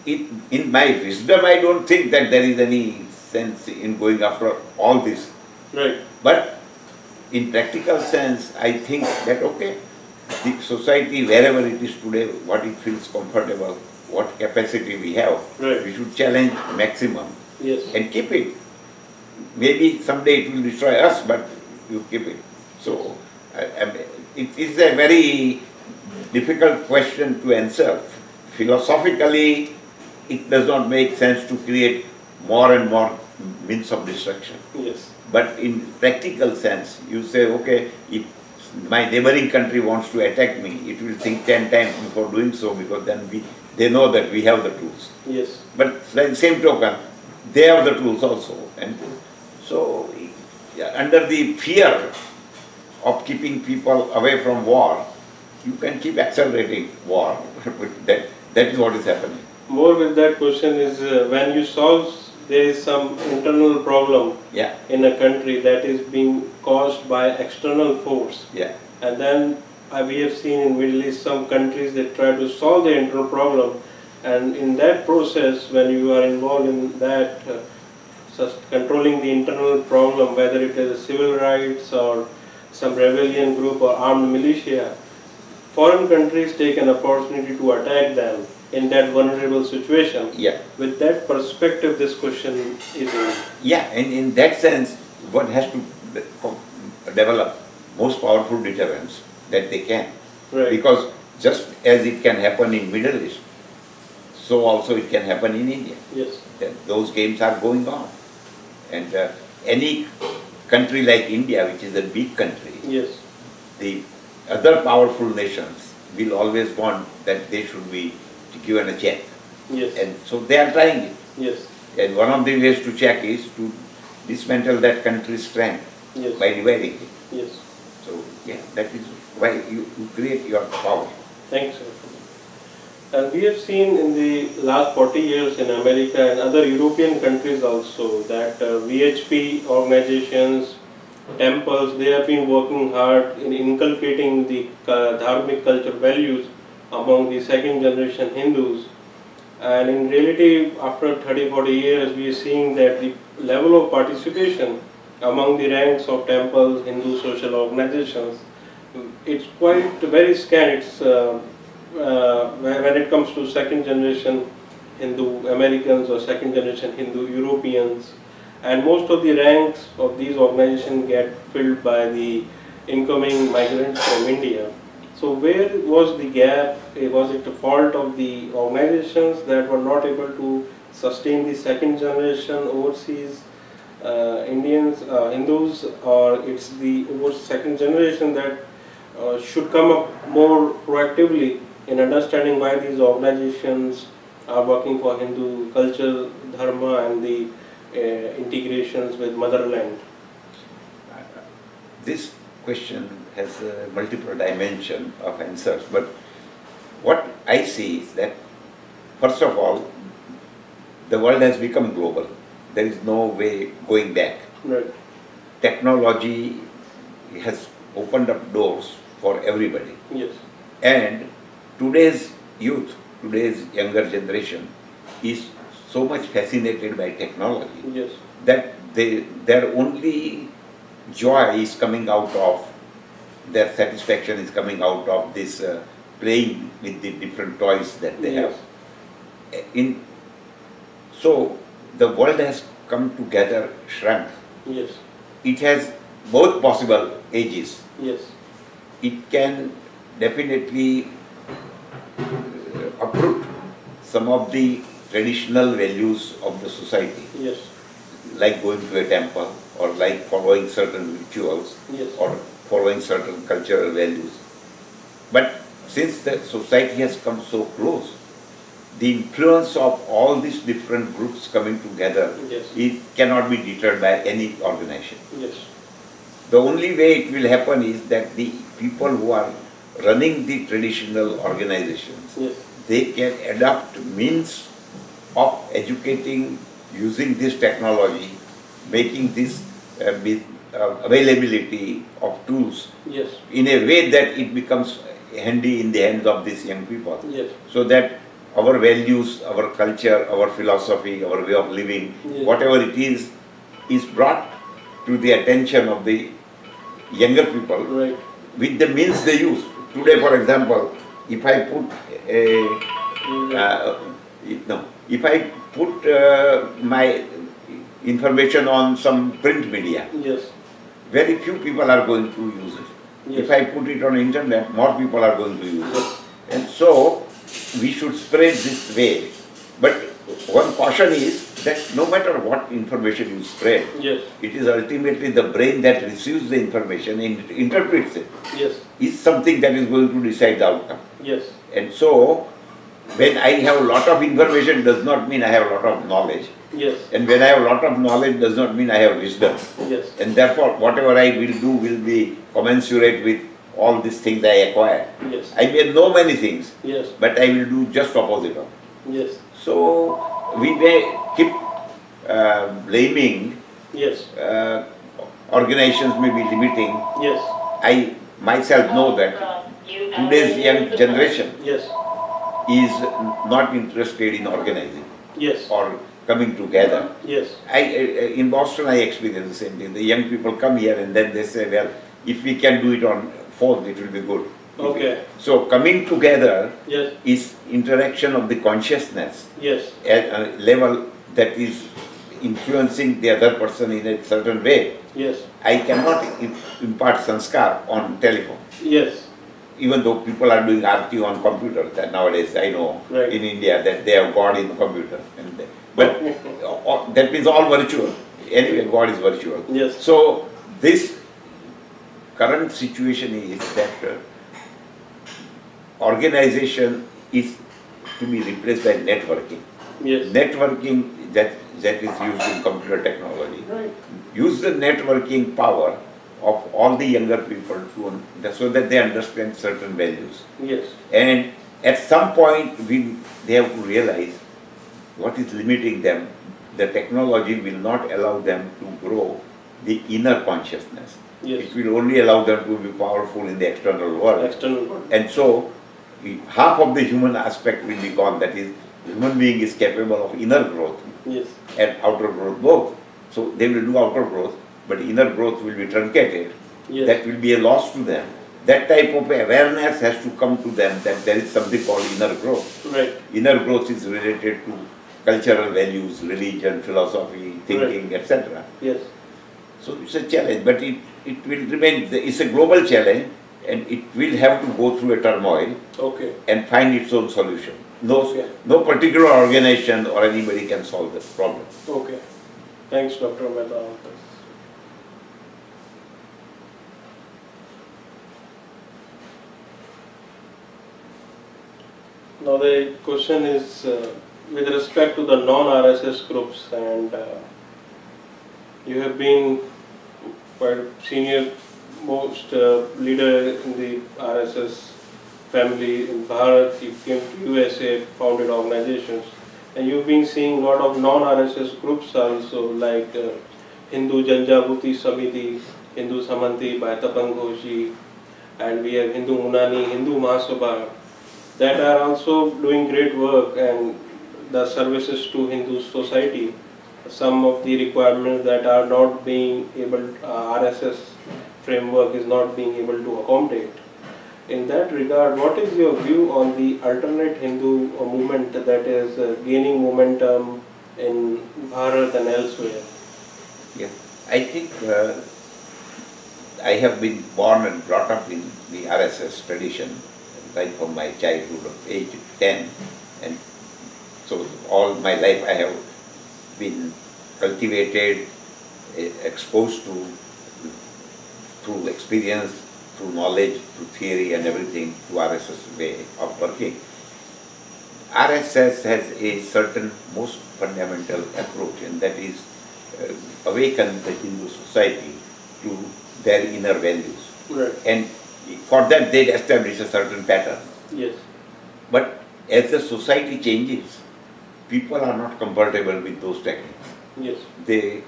in my wisdom, I don't think that there is any sense in going after all this. Right. But in practical sense, I think that, okay, the society, wherever it is today, what it feels comfortable, what capacity we have, Right. we should challenge maximum Yes. and keep it. Maybe someday it will destroy us, but you keep it. So, it is a very difficult question to answer. Philosophically, it does not make sense to create more and more means of destruction. Yes. But in practical sense, you say, okay, if my neighboring country wants to attack me, it will think 10 times before doing so, because then they know that we have the tools. Yes. But by the same token, they have the tools also. And so, under the fear of keeping people away from war, you can keep accelerating war. that is what is happening. More with that question is when you solve, there is some internal problem Yeah, in a country that is being caused by external force, yeah, and then we have seen in Middle East some countries that try to solve the internal problem, and in that process, when you are involved in that, controlling the internal problem, whether it is civil rights or some rebellion group or armed militia, foreign countries take an opportunity to attack them in that vulnerable situation. yeah. With that perspective, this question is in. Yeah, and in that sense, one has to develop most powerful deterrents that they can. Right. Because just as it can happen in Middle East, so also it can happen in India. Yes. Those games are going on. And any country like India, which is a big country, Yes. the other powerful nations will always want that they should be given a check. Yes. And so they are trying it. Yes. And one of the ways to check is to dismantle that country's strength Yes. by dividing it. Yes. So, yeah, that is why you create your power. Thanks, sir. And we have seen in the last 40 years in America and other European countries also that VHP organizations, temples, they have been working hard in inculcating the dharmic culture values among the second generation Hindus. And in reality, after 30-40 years, we are seeing that the level of participation among the ranks of temples, Hindu social organizations, it's quite very scant. It's when it comes to second generation Hindu Americans or second generation Hindu Europeans, and most of the ranks of these organizations get filled by the incoming migrants from India. So where was the gap? Was it the fault of the organizations that were not able to sustain the second generation overseas Indians, Hindus, or it's the second generation that should come up more proactively in understanding why these organizations are working for Hindu culture, dharma, and the integrations with motherland? This question has a multiple dimension of answers, but what I see is that, first of all, the world has become global. There is no way going back. Right. Technology has opened up doors for everybody. Yes. And today's youth, today's younger generation is so much fascinated by technology Yes. that their only joy is coming out of, their satisfaction is coming out of this playing with the different toys that they Yes. have. So the world has come together, shrunk. Yes. It has both possible ages. Yes. It can definitely uproot some of the traditional values of the society, Yes. like going to a temple or like following certain rituals Yes. or following certain cultural values. But since the society has come so close, the influence of all these different groups coming together, Yes. it cannot be deterred by any organization. Yes. The only way it will happen is that the people who are running the traditional organizations, Yes. they can adopt means of educating using this technology, making this availability of tools Yes. in a way that it becomes handy in the hands of these young people, Yes. so that our values, our culture, our philosophy, our way of living, Yes. whatever it is brought to the attention of the younger people Right. with the means they use. Today, for example, if I put if I put my information on some print media, Yes. very few people are going to use it. Yes. If I put it on internet, more people are going to use it. And so, we should spread this way. But one caution is that no matter what information you spread, Yes. it is ultimately the brain that receives the information and interprets it, Yes. is something that is going to decide the outcome. Yes. And so, when I have a lot of information does not mean I have a lot of knowledge. Yes. And when I have a lot of knowledge does not mean I have wisdom. Yes. And therefore, whatever I will do will be commensurate with all these things I acquire. Yes. I may know many things, Yes. but I will do just opposite of. Yes. So, we may keep blaming, Yes. organizations may be limiting. Yes. I myself know that today's young generation Yes. is not interested in organizing Yes. or coming together. Yes. In Boston, I experienced the same thing. The young people come here and then they say, well, if we can do it on phone, it will be good. Okay. So coming together Yes. is interaction of the consciousness Yes. at a level that is influencing the other person in a certain way. Yes. I cannot impart sanskar on telephone. Yes. Even though people are doing arti on computer, that nowadays I know Right. in India that they have God in the computer. But that means all virtual. Anyway, God is virtual. Yes. So this current situation is that organization is to be replaced by networking. Yes. Networking that is used in computer technology. Right. Use the networking power of all the younger people so that they understand certain values. Yes. And at some point they have to realize what is limiting them. The technology will not allow them to grow the inner consciousness. Yes. It will only allow them to be powerful in the external world. External. And so half of the human aspect will be gone. That is, human being is capable of inner growth Yes. and outer growth both. So they will do outer growth, but inner growth will be truncated. Yes. That will be a loss to them. That type of awareness has to come to them that there is something called inner growth. Right. Inner growth is related to cultural values, religion, philosophy, thinking, Right. etc. Yes. So it's a challenge, but it will remain, it's a global challenge, and it will have to go through a turmoil Okay. and find its own solution. No, Okay. no particular organization or anybody can solve the problem. Okay. Thanks, Dr. Mehta, on this. Now the question is with respect to the non-RSS groups, and you have been quite senior most leader in the RSS family in Bharat. You came to USA, founded organizations, and you've been seeing a lot of non-RSS groups also, like Hindu Janjabuti Samiti, Hindu Samanti by Tapan Ghoshi, and we have Hindu Munani, Hindu Mahasabha, that are also doing great work and the services to Hindu society. Some of the requirements that are not being able, RSS framework is not being able to accommodate. In that regard, what is your view on the alternate Hindu movement that is gaining momentum in Bharat and elsewhere? Yeah. I think I have been born and brought up in the RSS tradition, right from my childhood of age 10, and so all my life I have been cultivated, exposed to, through experience, through knowledge, through theory and everything, to RSS way of working. RSS has a certain most fundamental approach, and that is awaken the Hindu society to their inner values. Right. And for that they establish a certain pattern. Yes. But as the society changes, people are not comfortable with those techniques. Yes. They,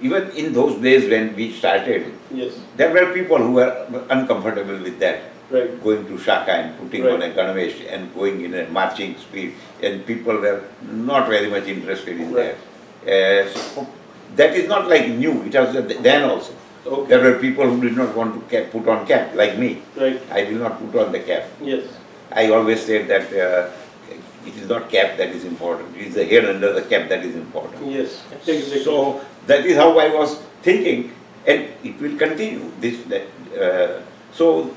even in those days when we started, Yes. there were people who were uncomfortable with that. Right. Going to Shaka and putting Right. on a Ganesh and going in a marching speed, and people were not very much interested in Right. that. So that is not like new, it was then also. Okay. There were people who did not want to put on cap, like me. Right. I will not put on the cap. Yes. I always said that it is not cap that is important, it is the head under the cap that is important. Yes. Exactly. So that is how I was thinking, and it will continue. So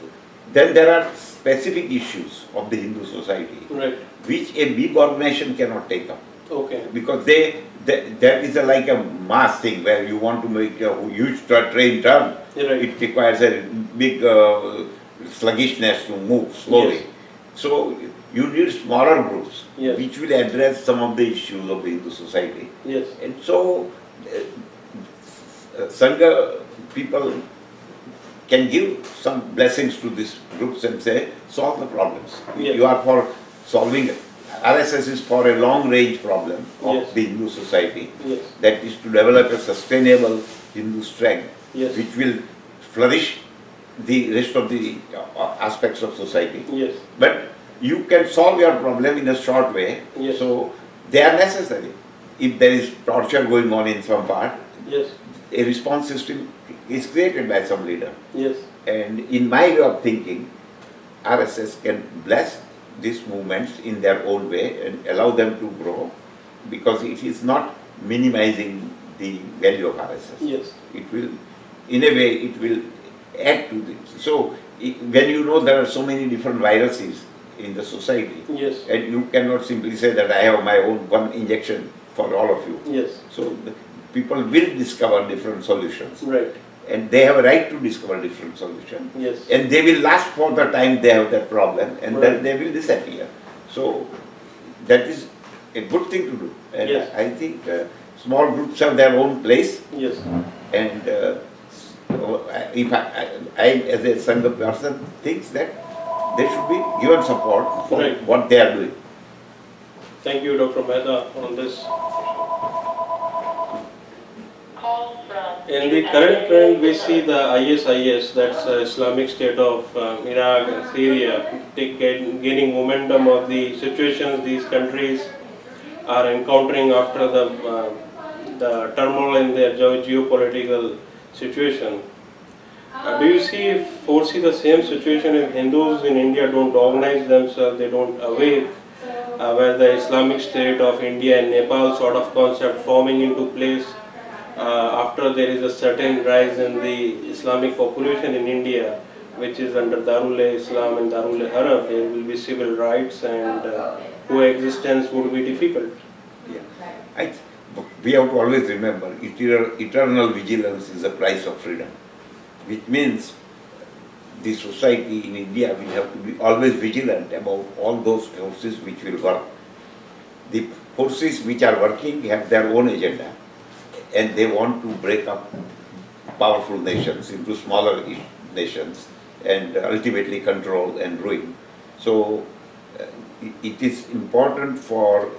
then there are specific issues of the Hindu society, Right. which a big organization cannot take up, Okay. because there is like a mass thing where you want to make a huge train turn. Right. It requires a big sluggishness to move slowly. Yes. So you need smaller groups, Yes. which will address some of the issues of the Hindu society. Yes. And so Sangha people can give some blessings to these groups and say, solve the problems. Yes. You are for solving, RSS is for a long range problem of Yes. the Hindu society. Yes. That is to develop a sustainable Hindu strength, Yes. which will flourish the rest of the aspects of society. Yes. But you can solve your problem in a short way, Yes. so they are necessary. If there is torture going on in some part, Yes. a response system is created by some leader. Yes. And in my way of thinking, RSS can bless these movements in their own way and allow them to grow, because it is not minimizing the value of RSS. Yes. It will, in a way, it will add to this. So when you know there are so many different viruses in the society, Yes. and you cannot simply say that I have my own one injection for all of you. Yes. So people will discover different solutions, Right. and they have a right to discover different solutions, Yes. and they will last for the time they have that problem, and Right. then they will disappear. So that is a good thing to do, and Yes. I think small groups have their own place, Yes. and if I as a Sangha person thinks that they should be given support for Right. what they are doing. Thank you, Dr. Mehta, on this. Call In the current trend, we see the ISIS, that's Islamic State of Iraq and Syria, gaining momentum of the situations these countries are encountering after the turmoil in their geopolitical situation. Do you foresee the same situation if Hindus in India don't organize themselves, they don't awake, where the Islamic State of India and Nepal sort of concept forming into place after there is a certain rise in the Islamic population in India, which is under Darul-e-Islam and Darul-e-Arab, there will be civil rights and coexistence would be difficult. Yeah. I, we have to always remember eternal vigilance is the price of freedom, which means the society in India will have to be always vigilant about all those forces which will work. The forces which are working have their own agenda, and they want to break up powerful nations into smaller nations and ultimately control and ruin. So it is important for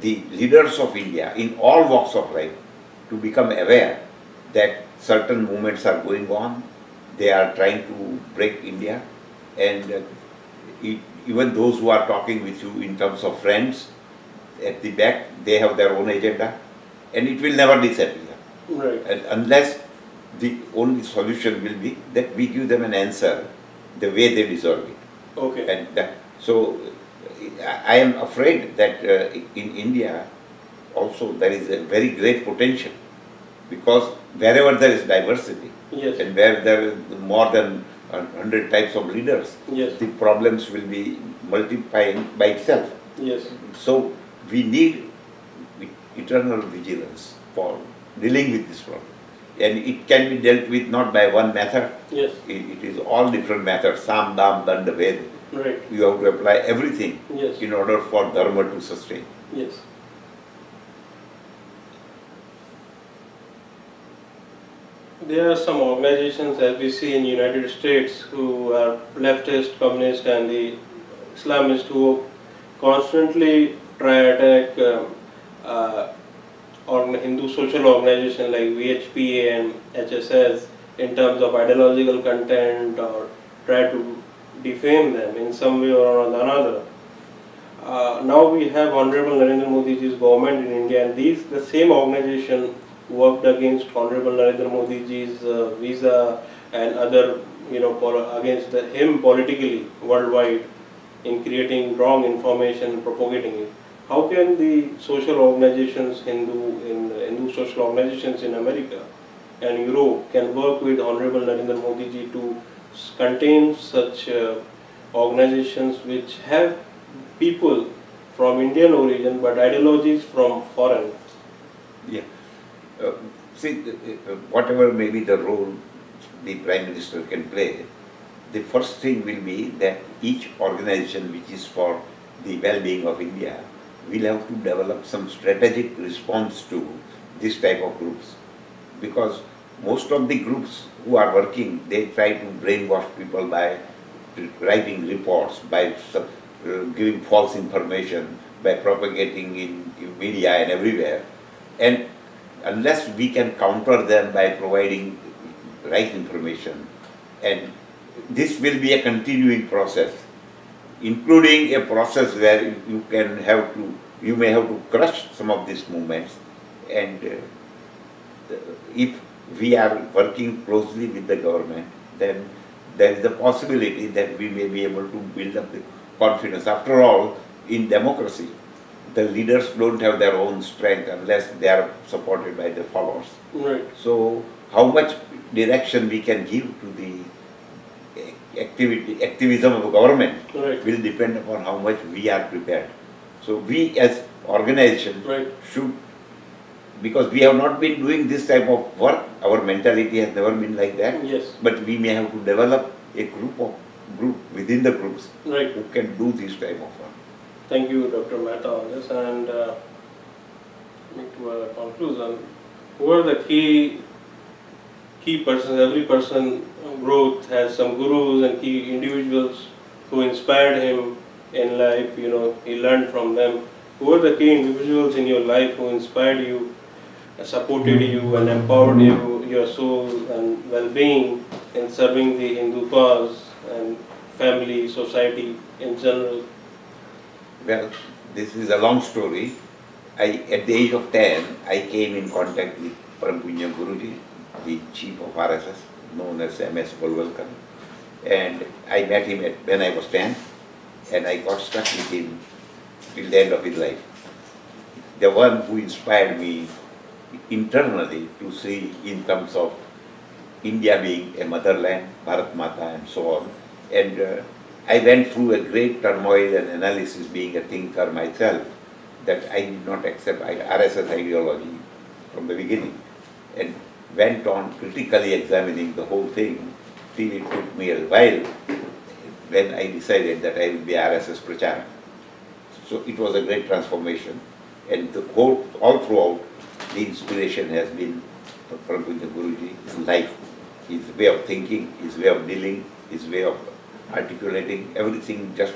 the leaders of India in all walks of life to become aware that certain movements are going on, they are trying to break India, and even those who are talking with you in terms of friends, at the back they have their own agenda, and it will never disappear. Right. And unless the only solution will be that we give them an answer the way they deserve it. Okay. And so I am afraid that in India also there is a very great potential, because wherever there is diversity, yes, and where there is more than 100 types of leaders, yes, the problems will be multiplying by itself. yes. So we need eternal vigilance for dealing with this problem. And it can be dealt with not by one method. Yes. It is all different methods, Sam, Dam, Danda, Ved. Right. You have to apply everything, yes, in order for Dharma to sustain. Yes. There are some organizations, as we see in the United States, who are leftist, communist, and the Islamists, who constantly try to attack Hindu social organizations like VHPA and HSS in terms of ideological content, or try to defame them in some way or another. Now we have Honorable Narendra Modi's government in India, and the same organization worked against Honorable Narendra Modi's visa and other, against him politically worldwide in creating wrong information and propagating it. How can the social organizations, Hindu social organizations in America and Europe can work with Honorable Narendra Modi to contain such organizations which have people from Indian origin but ideologies from foreign? Yeah. See, whatever may be the role the Prime Minister can play, the first thing will be that each organization which is for the well-being of India will have to develop some strategic response to this type of groups. Because most of the groups who are working, they try to brainwash people by writing reports, by giving false information, by propagating in media and everywhere. And unless we can counter them by providing right information, and this will be a continuing process, including a process where you may have to crush some of these movements. And if we are working closely with the government, then there is a possibility that we may be able to build up the confidence. After all, in democracy, the leaders don't have their own strength unless they are supported by the followers. Right. So how much direction we can give to the activism of the government, right, will depend upon how much we are prepared. So we as organization, right, should, because we have not been doing this type of work, our mentality has never been like that. yes, But we may have to develop a group within the groups, right, who can do this type of work. Thank you, Dr. Mehta, on this. And coming to a conclusion, who are the key persons? Every person growth has some gurus and key individuals who inspired him in life. He learned from them. Who are the key individuals in your life who inspired you supported you and empowered you, your soul and well-being in serving the Hindu cause and family, society in general? Well, this is a long story. At the age of 10, I came in contact with Param Punya Guruji, the chief of RSS, known as MS Golwalkar. And I met him when I was 10, and I got stuck with him till the end of his life. The one who inspired me internally to see in terms of India being a motherland, Bharat Mata and so on. And I went through a great turmoil and analysis being a thinker myself, that I did not accept RSS ideology from the beginning, and went on critically examining the whole thing till it took me a while when I decided that I will be RSS Pracharak. So it was a great transformation, and all throughout, the inspiration has been from the Guruji, his life, his way of thinking, his way of dealing, his way of articulating, everything just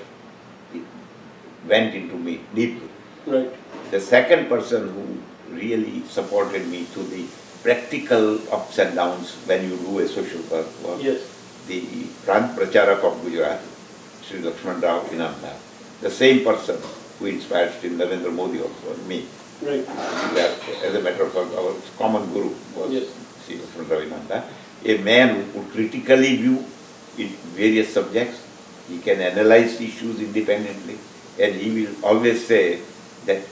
went into me deeply. Right. The second person who really supported me through the practical ups and downs when you do a social work was the Prant Pracharak of Gujarat, Sri Lakshman Rao Inamdar. The same person who inspired Sri Narendra Modi also, and me. Right. As a matter of fact, our common guru was Sri Lakshman Rao Inamdar. A man who could critically view in various subjects, he can analyze issues independently, and he will always say that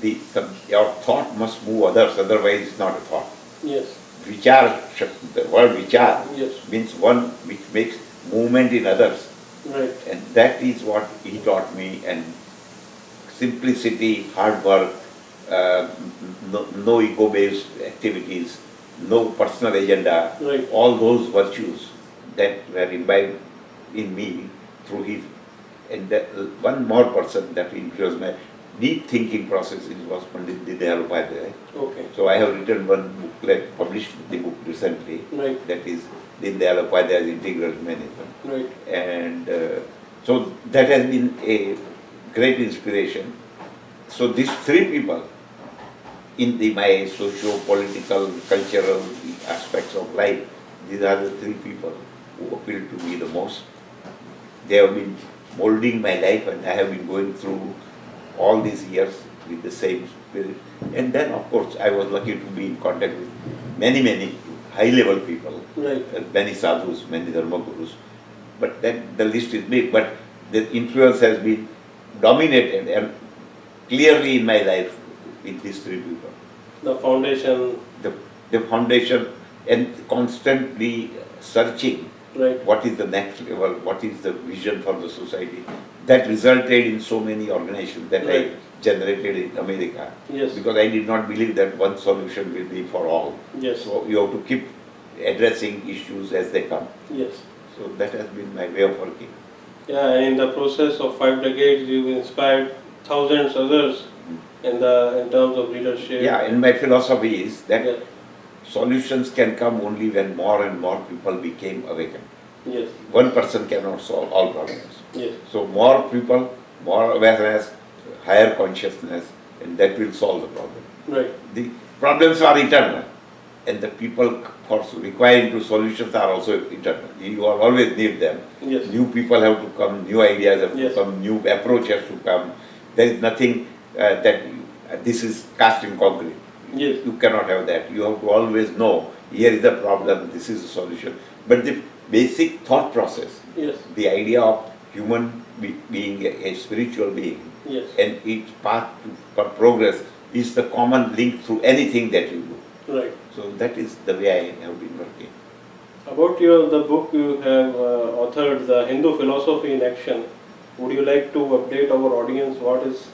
your thought must move others, otherwise it's not a thought. Yes. Vichar, the word vichar means one which makes movement in others. Right. And that is what he taught me, and simplicity, hard work, no ego-based activities, no personal agenda, all those virtues that were imbibed in me through his. And one more person that influenced my deep thinking process was Pandit Dindayal Upadhyay. Okay. So I have written one booklet, published the book recently, that is Dindayal Upadhyay's Integral Humanism. Right. And so that has been a great inspiration. So these three people in my socio-political, cultural aspects of life, these are the three people who appeal to me the most. They have been molding my life, and I have been going through all these years with the same spirit. And then, of course, I was lucky to be in contact with many high-level people, many sadhus, many dharma gurus. But then the list is big, but the influence has been dominated and clearly in my life with these three people. The foundation. The foundation, and constantly searching what is the next level, what is the vision for the society. That resulted in so many organizations that I generated in America. Because I did not believe that one solution will be for all. So you have to keep addressing issues as they come. So that has been my way of working. Yeah, in the process of 5 decades, you inspired thousands others in terms of leadership. Yeah, and my philosophy is that solutions can come only when more and more people became awakened. One person cannot solve all problems. So more people, more awareness, higher consciousness, and that will solve the problem. The problems are eternal, and the people requiring to solutions are also eternal. You will always need them. New people have to come, new ideas have to come, new approach has to come. There is nothing that this is cast in concrete. You cannot have that. You have to always know, here is the problem, this is the solution. But the basic thought process, the idea of human being a spiritual being, and its path for progress is the common link through anything that you do. So that is the way I have been working. About the book you have authored, The Hindu Philosophy in Action, would you like to update our audience what is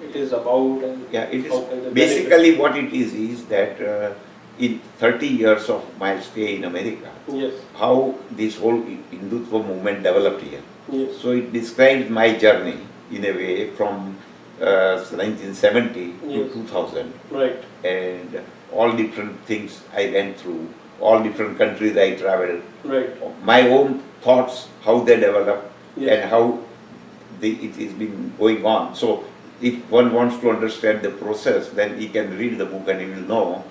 it is about? And it is basically what it is that in 30 years of my stay in America, how this whole Hindutva movement developed here. So it describes my journey in a way from 1970 to 2000, and all different things I went through, all different countries I traveled, my own thoughts, how they developed, and how it has been going on. So if one wants to understand the process, then he can read the book and he will know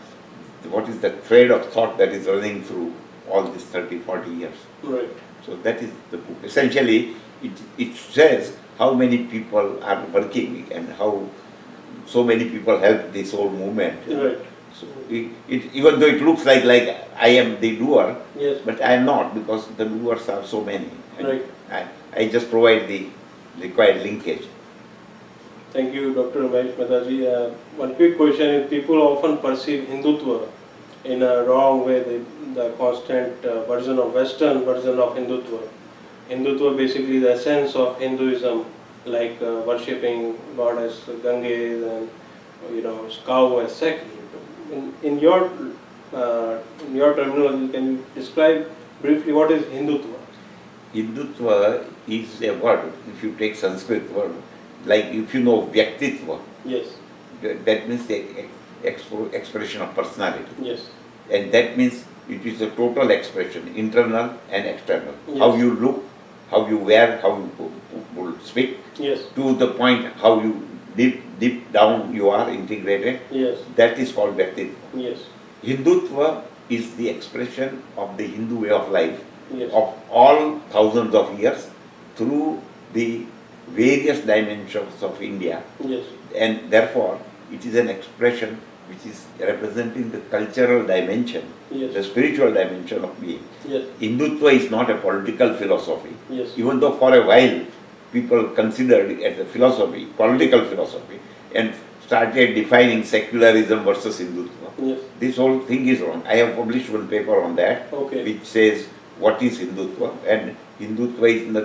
what is the thread of thought that is running through all these 30, 40 years. Right. So that is the book. Essentially, it says how many people are working and how so many people help this whole movement. Right. So even though it looks like I am the doer, Yes. but I am not, because the doers are so many. And Right. I just provide the required linkage. Thank you, Dr. Mahesh Mehta ji. One quick question is, people often perceive Hindutva in a wrong way, the constant version of Western version of Hindutva. Hindutva basically the essence of Hinduism, like worshipping goddess Ganges and cow as sacred. In your terminology, can you describe briefly what is Hindutva? Hindutva is a word, if you take Sanskrit word, like if you know Vyaktitva, Yes. that means the expression of personality. Yes. And that means it is a total expression, internal and external. Yes. How you look, how you wear, how you speak, Yes. to the point how you deep down you are integrated. Yes. That is called Vyaktitva. Yes. Hindutva is the expression of the Hindu way of life, Yes. of all thousands of years through the various dimensions of India, Yes. and therefore it is an expression which is representing the cultural dimension, Yes. the spiritual dimension of being. Yes. Hindutva is not a political philosophy, Yes. even though for a while people considered it as a philosophy, political philosophy, and started defining secularism versus Hindutva. Yes. This whole thing is wrong. I have published one paper on that, Okay. which says what is Hindutva, and Hindutva is not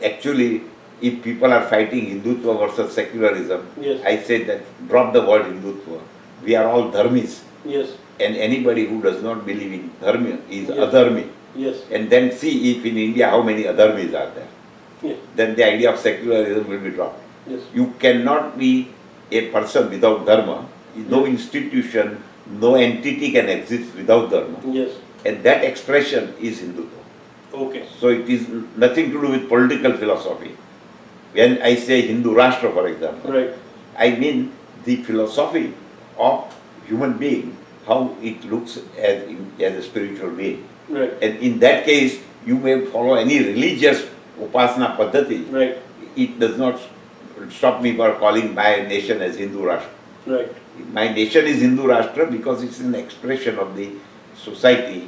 actually, if people are fighting Hindutva versus secularism, Yes. I say that drop the word Hindutva. We are all dharmis, Yes. and anybody who does not believe in dharma is Yes. adharmi. Yes. And then see if in India how many adharmis are there. Yes. Then the idea of secularism will be dropped. Yes. You cannot be a person without dharma. No institution, no entity can exist without dharma. Yes. And that expression is Hindutva. Okay. So it is nothing to do with political philosophy. When I say Hindu Rashtra, for example, Right. I mean the philosophy of human being, how it looks as a spiritual being. Right. And in that case, you may follow any religious upasana paddhati. Right. It does not stop me for calling my nation as Hindu Rashtra. Right. My nation is Hindu Rashtra because it's an expression of the society.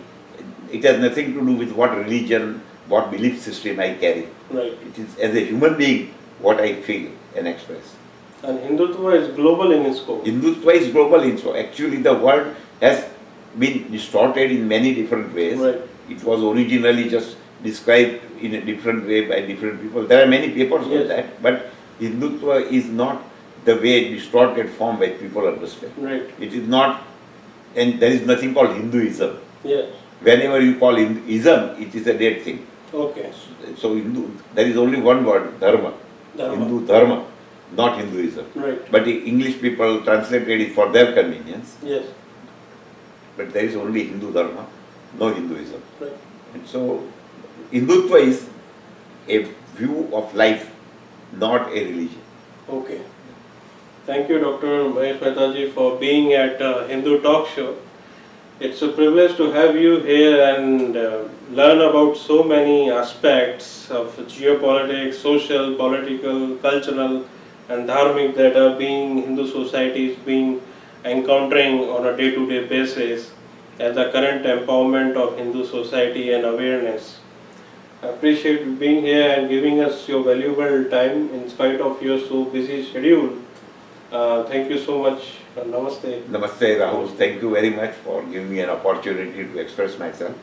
It has nothing to do with what religion, what belief system I carry. Right. It is as a human being what I feel and express. And Hindutva is global in scope. Hindutva is global in so actually the word has been distorted in many different ways. Right. It was originally just described in a different way by different people. There are many papers on Yes. that, but Hindutva is not the way distorted form that people understand. Right. It is not, and there is nothing called Hinduism. Yes. Whenever you call Hinduism, it is a dead thing. Okay. So there is only one word, dharma. Dharma. Hindu dharma, not Hinduism. Right. But the English people translated it for their convenience. Yes. But there is only Hindu dharma, no Hinduism. Right. And so Hindutva is a view of life, not a religion. Okay. Thank you, Dr. Mahesh Mehta ji, for being at Hindu Talk Show. It's a privilege to have you here and learn about so many aspects of geopolitics, social, political, cultural and dharmic that are being Hindu societies being encountering on a day-to-day basis as the current empowerment of Hindu society and awareness. I appreciate you being here and giving us your valuable time in spite of your so busy schedule. Thank you so much. Namaste. Namaste Rahul, thank you very much for giving me an opportunity to express myself.